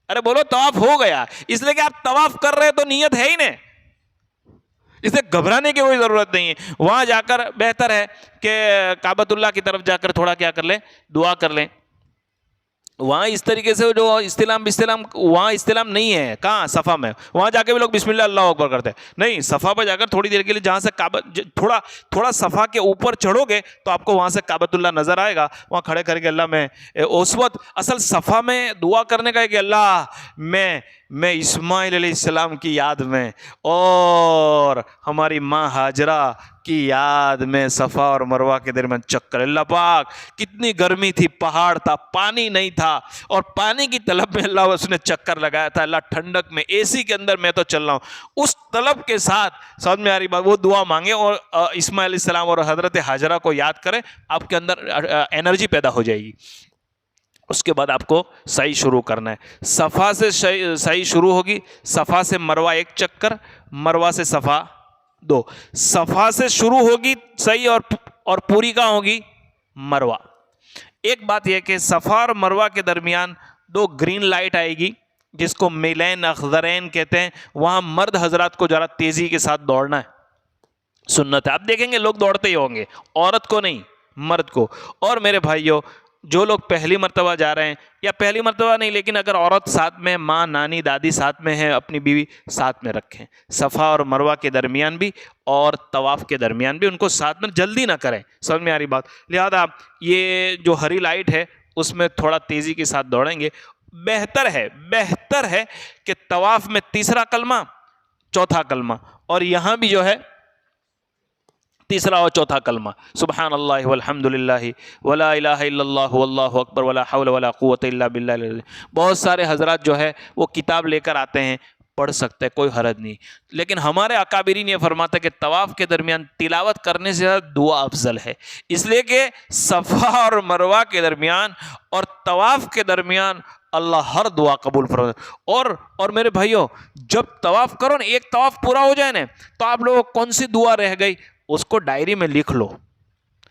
अरे बोलो तवाफ हो गया, इसलिए कि आप तवाफ कर रहे तो नीयत है ही नहीं, इसलिए घबराने की कोई जरूरत नहीं है। वहां जाकर बेहतर है कि काबतुल्लाह की तरफ जाकर थोड़ा क्या कर लें, दुआ कर लें। वहाँ इस तरीके से जो इस्तिलाम बिस्तिलाम, वहाँ इस्तिलाम नहीं है, कहाँ सफ़ा में, वहाँ जाके भी लोग बिस्मिल्लाह अल्लाह अकबर करते हैं। नहीं, सफ़ा पर जाकर थोड़ी देर के लिए जहाँ से थोड़ा सफ़ा के ऊपर चढ़ोगे तो आपको वहाँ से काबतुल्लाह नज़र आएगा, वहाँ खड़े करके अल्लाह में उस वक्त असल सफ़ा में दुआ करने का है कि अल्लाह मैं इस्माइल अलैहिस्सलाम की याद में और हमारी माँ हाजरा की याद में सफ़ा और मरवा के दरमियान चक्कर। अल्लाह पाक कितनी गर्मी थी, पहाड़ था, पानी नहीं था, और पानी की तलब में अल्लाह उसने चक्कर लगाया था। अल्लाह ठंडक में एसी के अंदर मैं तो चल रहा हूँ, उस तलब के साथ समझ में आ रही बात, वो दुआ मांगे और इस्माइल अलैहिस्सलाम और हज़रत हाजरा को याद करें, आपके अंदर एनर्जी पैदा हो जाएगी। उसके बाद आपको सही शुरू करना है। सफ़ा से सही शुरू होगी, सफ़ा से मरवा 1 चक्कर, मरवा से सफ़ा 2, सफ़ा से शुरू होगी सही और पूरी कहाँ होगी, मरवा। एक बात यह कि सफ़ा और मरवा के दरमियान 2 ग्रीन लाइट आएगी, जिसको मिलैन अखज़रैन कहते हैं। वहाँ मर्द हजरात को ज़रा तेज़ी के साथ दौड़ना है, सुन्नत है। आप देखेंगे लोग दौड़ते ही होंगे, औरत को नहीं, मर्द को। और मेरे भाइयों, जो लोग पहली मर्तबा जा रहे हैं, या पहली मर्तबा नहीं लेकिन अगर औरत साथ में, माँ नानी दादी साथ में है, अपनी बीवी साथ में रखें। सफ़ा और मरवा के दरमियान भी और तवाफ़ के दरमियान भी उनको साथ में, जल्दी ना करें, समझ में आ रही बात। लिहाजा ये जो हरी लाइट है उसमें थोड़ा तेज़ी के साथ दौड़ेंगे। बेहतर है कि तवाफ़ में 3रा कलमा 4था कलमा, और यहाँ भी जो है 3रा और 4था कलमा, सुबहान अल्लाह वल्हम्दुलिल्लाह वला इलाहा इल्लल्लाह वल्लाहु अकबर वला हौला वला कुव्वता इल्ला बिल्लाह। बहुत सारे हजरात जो है वो किताब लेकर आते हैं, पढ़ सकते हैं, कोई हरज नहीं। लेकिन हमारे अकाबिरीन ये फरमाते हैं कि तवाफ़ के दरमियान तिलावत करने से ज़्यादा दुआ अफजल है, इसलिए कि सफ़ा और मरवा के दरमियान और तवाफ़ के दरमियान अल्लाह हर दुआ कबूल फरमाता। और मेरे भाइयों, जब तवाफ़ करो ना, एक तवाफ़ पूरा हो जाए ना, तो आप लोगों को कौन सी दुआ रह गई उसको डायरी में लिख लो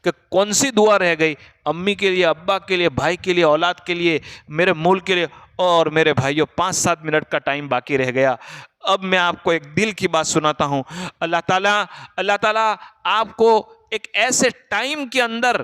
कि कौन सी दुआ रह गई, अम्मी के लिए, अब्बा के लिए, भाई के लिए, औलाद के लिए, मेरे मुल्क के लिए। और मेरे भाइयों, 5-7 मिनट का टाइम बाकी रह गया। अब मैं आपको एक दिल की बात सुनाता हूँ। अल्लाह ताला आपको एक ऐसे टाइम के अंदर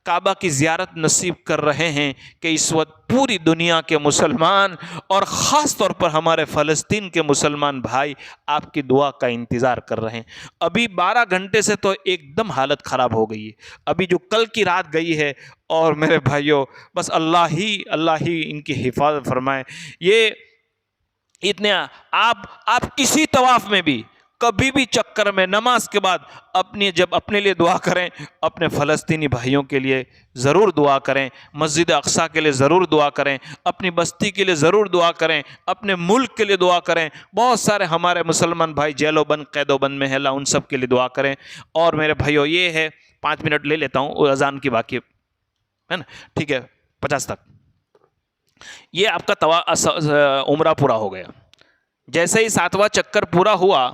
काबा की ज़ियारत नसीब कर रहे हैं कि इस वक्त पूरी दुनिया के मुसलमान और ख़ास तौर पर हमारे फ़लस्तीन के मुसलमान भाई आपकी दुआ का इंतज़ार कर रहे हैं। अभी 12 घंटे से तो एकदम हालत ख़राब हो गई है, अभी जो कल की रात गई है, और मेरे भाइयों बस अल्लाह ही इनकी हिफाजत फरमाए। ये इतने आप किसी तवाफ़ में भी कभी भी चक्कर में नमाज के बाद जब अपने लिए दुआ करें, अपने फ़लस्तीनी भाइयों के लिए ज़रूर दुआ करें, मस्जिद अक्सा के लिए ज़रूर दुआ करें, अपनी बस्ती के लिए ज़रूर दुआ करें, अपने मुल्क के लिए दुआ करें। बहुत सारे हमारे मुसलमान भाई जेलो बंद कैदो बंद में है, अल्लाह उन सब के लिए दुआ करें। और मेरे भाइयों ये है, 5 मिनट ले लेता हूँ, अजान की बाकी है ना, ठीक है, 50 तक। ये आपका उम्रा पूरा हो गया। जैसे ही 7वां चक्कर पूरा हुआ,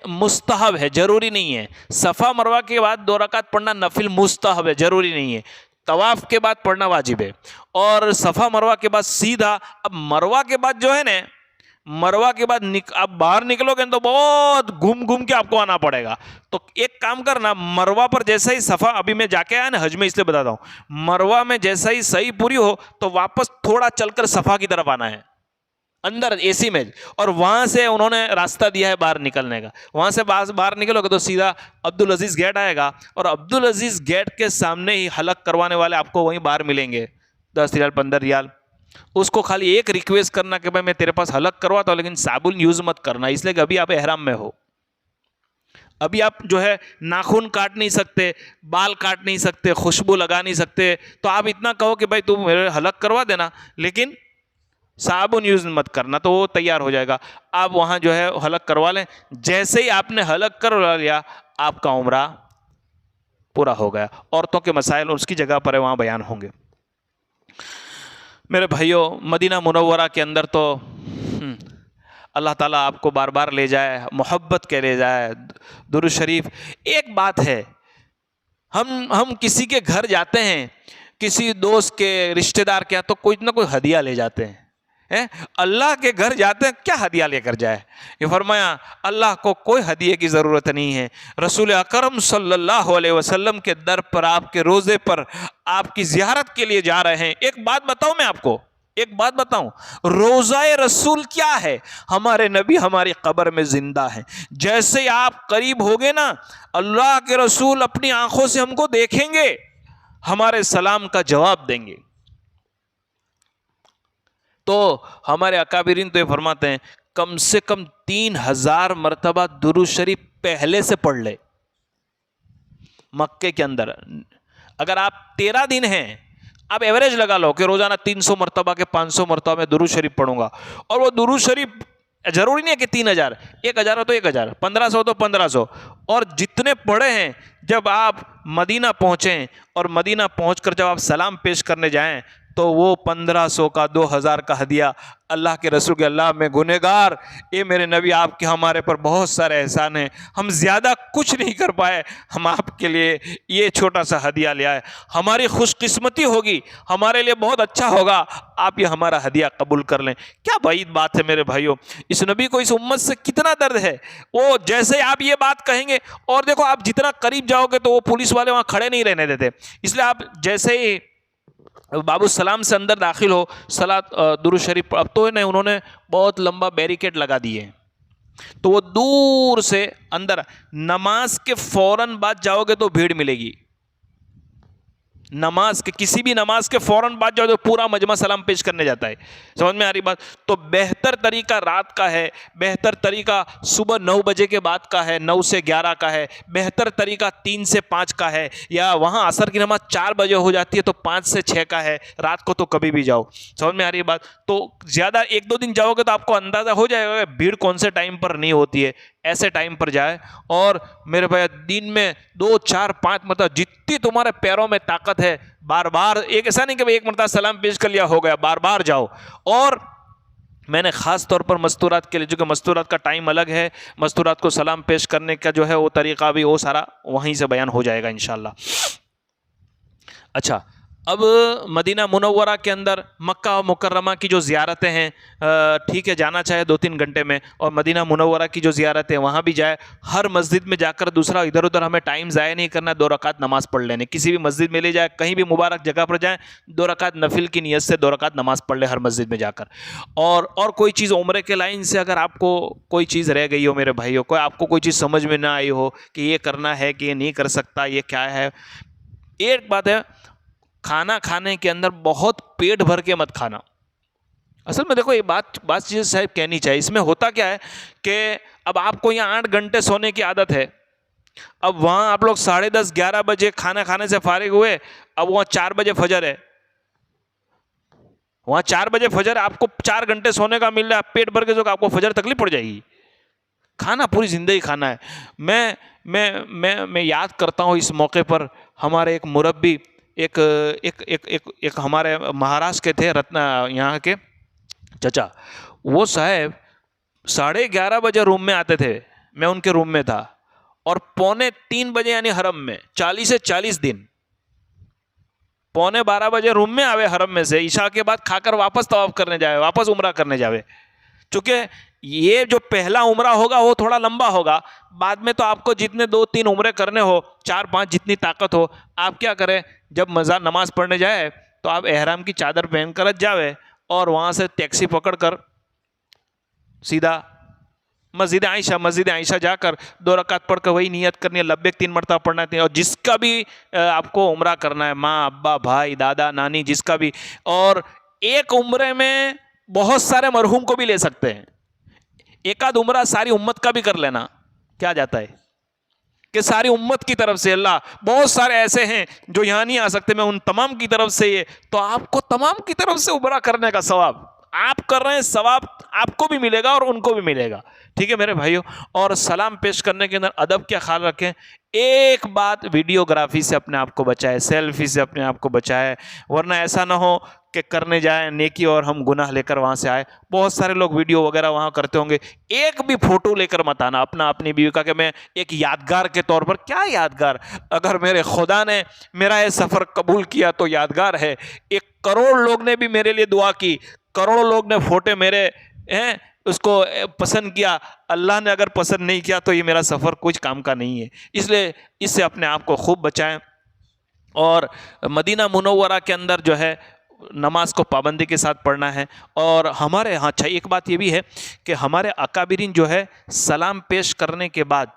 मुस्तहब है, जरूरी नहीं है। सफ़ा मरवा के बाद 2 रकात पढ़ना नफिल मुस्तहब है, जरूरी नहीं है। तवाफ़ के बाद पढ़ना वाजिब है। और सफ़ा मरवा के बाद सीधा, अब मरवा के बाद जो है ना, मरवा के बाद आप बाहर निकलोगे तो बहुत घूम घूम के आपको आना पड़ेगा। तो एक काम करना, मरवा पर जैसा ही सफ़ा, अभी मैं जाके आया ना हज में, इसलिए बताता हूँ, मरवा में जैसा ही सही पूरी हो तो वापस थोड़ा चलकर सफ़ा की तरफ आना है, अंदर एसी में, और वहाँ से उन्होंने रास्ता दिया है बाहर निकलने का। वहाँ से बाहर निकलोगे तो सीधा अब्दुल अजीज़ गेट आएगा, और अब्दुल अजीज़ गेट के सामने ही हलक करवाने वाले आपको वहीं बाहर मिलेंगे, 10 रियाल 15 रियाल। उसको खाली एक रिक्वेस्ट करना कि भाई मैं तेरे पास हलक करवाता हूँ, लेकिन साबुन यूज़ मत करना, इसलिए कि अभी आप एहराम में हो, अभी आप जो है नाखून काट नहीं सकते, बाल काट नहीं सकते, खुशबू लगा नहीं सकते। तो आप इतना कहो कि भाई तू मेरे हलक करवा देना, लेकिन साबुन यूज़ मत करना, तो वो तैयार हो जाएगा। आप वहाँ जो है हलक करवा लें। जैसे ही आपने हलक करवा लिया, आपका उम्रा पूरा हो गया। औरतों के मसाइल उसकी जगह पर है, वहाँ बयान होंगे। मेरे भाइयों, मदीना मुनव्वरा के अंदर तो अल्लाह ताला आपको बार बार ले जाए, मोहब्बत के ले जाए, दुरूद शरीफ। एक बात है, हम किसी के घर जाते हैं, किसी दोस्त के, रिश्तेदार के यहाँ, तो कोई ना कोई हदिया ले जाते हैं। अल्लाह के घर जाते हैं, क्या हदिया लेकर जाए? ये फरमाया अल्लाह को कोई हदिये की ज़रूरत नहीं है। रसूल अकरम सल्लल्लाहु अलैहि वसल्लम के दर पर, आपके रोज़े पर, आपकी ज़ियारत के लिए जा रहे हैं। एक बात बताऊं, मैं आपको एक बात बताऊं, रोज़ाए रसूल क्या है? हमारे नबी हमारी कब्र में जिंदा है। जैसे आप करीब होगे ना, अल्लाह के रसूल अपनी आंखों से हमको देखेंगे, हमारे सलाम का जवाब देंगे। तो हमारे अकाबिरीन तो ये फरमाते हैं, कम से कम 3000 मरतबा दुरूद शरीफ पहले से पढ़ ले। मक्के के अंदर अगर आप 13 दिन हैं, आप एवरेज लगा लो कि रोजाना 300 मरतबा के 500 मरतबा मैं दुरूद शरीफ पढ़ूंगा। और वो दुरूद शरीफ जरूरी नहीं है कि 3000, 1000 हो तो 1000, 1500 हो तो 1500। और जितने पढ़े हैं, जब आप मदीना पहुंचें और मदीना पहुंचकर जब आप सलाम पेश करने जाएं, तो वो 1500 का, 2000 का हदिया अल्लाह के रसूल के, अल्लाह में गुनहगार, ये मेरे नबी आपके हमारे पर बहुत सारे एहसान हैं, हम ज़्यादा कुछ नहीं कर पाए, हम आपके लिए ये छोटा सा हदिया ले आए। हमारी खुशकिस्मती होगी, हमारे लिए बहुत अच्छा होगा, आप ये हमारा हदिया कबूल कर लें। क्या बईद बात है मेरे भाइयों, इस नबी को, इस उम्मत से कितना दर्द है। वो जैसे आप ये बात कहेंगे, और देखो आप जितना करीब जाओगे तो वो पुलिस वाले वहाँ खड़े नहीं रहने देते, इसलिए आप जैसे ही बाबू सलाम से अंदर दाखिल हो, सलात दुरूद शरीफ, अब तो है ना उन्होंने बहुत लंबा बैरिकेड लगा दिए, तो वो दूर से अंदर, नमाज के फौरन बाद जाओगे तो भीड़ मिलेगी। नमाज के, किसी भी नमाज के फौरन बाद जाओ तो पूरा मजमा सलाम पेश करने जाता है। समझ में आ रही बात? तो बेहतर तरीका रात का है, बेहतर तरीका सुबह 9 बजे के बाद का है, 9 से 11 का है, बेहतर तरीका 3 से 5 का है, या वहाँ असर की नमाज 4 बजे हो जाती है तो 5 से 6 का है। रात को तो कभी भी जाओ। समझ में आ रही बात? तो ज़्यादा 1-2 दिन जाओगे तो आपको अंदाज़ा हो जाएगा भीड़ कौन से टाइम पर नहीं होती है, ऐसे टाइम पर जाए। और मेरे भाई, दिन में 2, 4, 5 मतलब जितनी तुम्हारे पैरों में ताकत है, बार बार, एक ऐसा नहीं कि भाई एक मरतबा सलाम पेश कर लिया हो गया, बार बार जाओ। और मैंने ख़ास तौर पर मस्तूरात के लिए, जो कि मस्तूरात का टाइम अलग है, मस्तूरात को सलाम पेश करने का जो है वो तरीक़ा भी, वो सारा वहीं से बयान हो जाएगा इंशाअल्लाह। अच्छा, अब मदीना मुनव्वरा के अंदर मक्का और मुकर्रमा की जो ज़ियारतें हैं, ठीक है, जाना चाहे 2-3 घंटे में, और मदीना मुनव्वरा की जो ज़ियारतें हैं वहाँ भी जाए। हर मस्जिद में जाकर दूसरा इधर उधर हमें टाइम ज़ाया नहीं करना, 2 रकात नमाज़ पढ़ लेने। किसी भी मस्जिद में ले जाए, कहीं भी मुबारक जगह पर जाएँ, 2 रकात नफिल की नीयत से 2 रकात नमाज़ पढ़ ले हर मस्जिद में जाकर। और कोई चीज़ उम्रे के लाइन से अगर आपको कोई चीज़ रह गई हो मेरे भाइयों, कोई आपको कोई चीज़ समझ में ना आई हो कि ये करना है कि ये नहीं कर सकता, ये क्या है, एक बात है, खाना खाने के अंदर बहुत पेट भर के मत खाना। असल में देखो, ये बात चीज़ साहब कहनी चाहिए। इसमें होता क्या है कि अब आपको यहाँ 8 घंटे सोने की आदत है, अब वहाँ आप लोग 10:30-11 बजे खाना खाने से फारिग हुए, अब वहाँ 4 बजे फजर है, वहाँ 4 बजे फजर है, आपको 4 घंटे सोने का मिल रहा है, पेट भर के जो आपको फजर तकलीफ पड़ जाएगी। खाना पूरी ज़िंदगी खाना है। मैं याद करता हूँ इस मौके पर, हमारे एक मुरब्बी एक एक एक एक एक हमारे महाराष्ट्र के थे, रत्ना यहाँ के चचा, वो साहब 11:30 बजे रूम में आते थे, मैं उनके रूम में था, और 2:45 बजे यानी हरम में 40 से 40 दिन 11:45 बजे रूम में आवे हरम में से, ईशा के बाद खाकर वापस तवाफ करने जावे, वापस उम्रा करने जावे। चूँकि ये जो पहला उम्रा होगा वो थोड़ा लंबा होगा, बाद में तो आपको जितने 2-3 उम्रे करने हो, 4-5 जितनी ताकत हो, आप क्या करें, जब नमाज पढ़ने जाए तो आप एहराम की चादर पहन कर जावे, और वहाँ से टैक्सी पकड़कर सीधा मस्जिद आयशा जाकर 2 रकात पढ़कर वही नियत करनी है, लब्बैक 3 मरतबा पढ़ना है। और जिसका भी आपको उम्रा करना है, माँ, अब्बा, भाई, दादा, नानी, जिसका भी, और एक उम्रे में बहुत सारे मरहूम को भी ले सकते हैं। एक आध उम्रा सारी उम्मत का भी कर लेना, क्या जाता है कि सारी उम्मत की तरफ से, अल्लाह बहुत सारे ऐसे हैं जो यहाँ नहीं आ सकते, मैं उन तमाम की तरफ से ये, तो आपको तमाम की तरफ से उम्रा करने का सवाब आप कर रहे हैं, सवाब आपको भी मिलेगा और उनको भी मिलेगा। ठीक है मेरे भाइयों, और सलाम पेश करने के अंदर अदब क्या ख्याल रखें। एक बात, वीडियोग्राफी से अपने आप को बचाए, सेल्फी से अपने आप को बचाए, वरना ऐसा ना हो कि करने जाए नेकी और हम गुनाह लेकर वहाँ से आए। बहुत सारे लोग वीडियो वगैरह वहाँ करते होंगे, एक भी फोटो लेकर मत आना अपनी बीवी का कि मैं एक यादगार के तौर पर। क्या यादगार, अगर मेरे खुदा ने मेरा ये सफ़र कबूल किया तो यादगार है। 1 करोड़ लोग ने भी मेरे लिए दुआ की, करोड़ों लोग ने फोटो मेरे हैं उसको पसंद किया, अल्लाह ने अगर पसंद नहीं किया तो ये मेरा सफ़र कुछ काम का नहीं है। इसलिए इससे अपने आप को खूब बचाएं, और मदीना मुनव्वरा के अंदर जो है नमाज को पाबंदी के साथ पढ़ना है। और हमारे यहाँ अच्छा एक बात ये भी है कि हमारे अकाबिरीन जो है सलाम पेश करने के बाद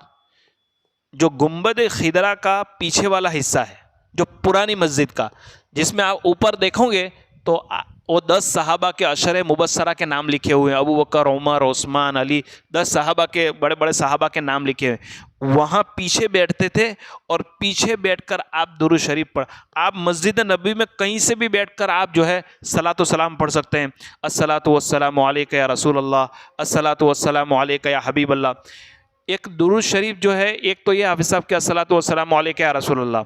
जो गुंबद खिदरा का पीछे वाला हिस्सा है, जो पुरानी मस्जिद का, जिसमें आप ऊपर देखोगे तो वो 10 सहाबा के अशर मुबस्सरा के नाम लिखे हुए हैं, अबू बकर, उमर, उस्मान, अली, 10 सहाबा के, बड़े बड़े सहाबा के नाम लिखे हुए। वहाँ पीछे बैठते थे, और पीछे बैठकर आप दुरूद शरीफ पढ़, आप मस्जिद नबी में कहीं से भी बैठकर आप जो है सलातो सलाम पढ़ सकते हैं। अस्सलातु वस्सलामु अलैका या रसूल अल्लाह, अस्सलातु वस्सलामु अलैका या हबीब अल्लाह। एक दुरूद शरीफ जो है, एक तो ये हाफिज़ साहब के अस्सलातु वस्सलामु अलैका या रसूल अल्लाह,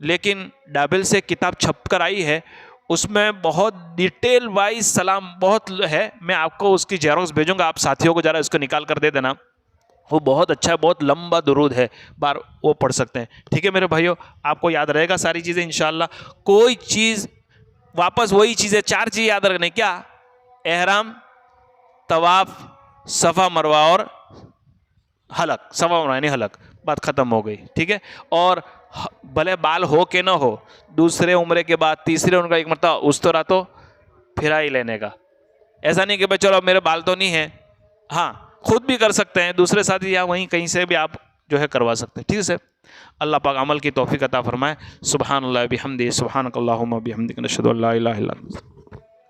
लेकिन डाबिल से किताब छप कर आई है, उसमें बहुत डिटेल वाइज सलाम बहुत है। मैं आपको उसकी जेरोक्स भेजूंगा, आप साथियों को ज़रा इसको निकाल कर दे देना, वो बहुत अच्छा है, बहुत लंबा दुरूद है, बार वो पढ़ सकते हैं। ठीक है मेरे भाइयों, आपको याद रहेगा सारी चीज़ें इंशाअल्लाह। कोई चीज़ वापस वही चीज़ें, 4 चीज़ याद रखने, क्या, एहराम, तवाफ, सफ़ा मरवा और हलक, सफ़ा मरवा यानी हलक, बात ख़त्म हो गई। ठीक है, और भले बाल हो के ना हो, दूसरे उम्रे के बाद तीसरे उनका एक मरतबा उस तरह तो फिरा ही लेने का। ऐसा नहीं कि भाई चलो मेरे बाल तो नहीं है, हाँ खुद भी कर सकते हैं, दूसरे साथी या वहीं कहीं से भी आप जो है करवा सकते हैं। ठीक है सर, अल्लाह पाक अमल की तौफीक अता फरमाए। सुभान अल्लाह बिहम्दिही, सुभानक अल्लाहुम्मा बिहम्दिक, नशहदु अल्ला इलाहा इल्ला अंत।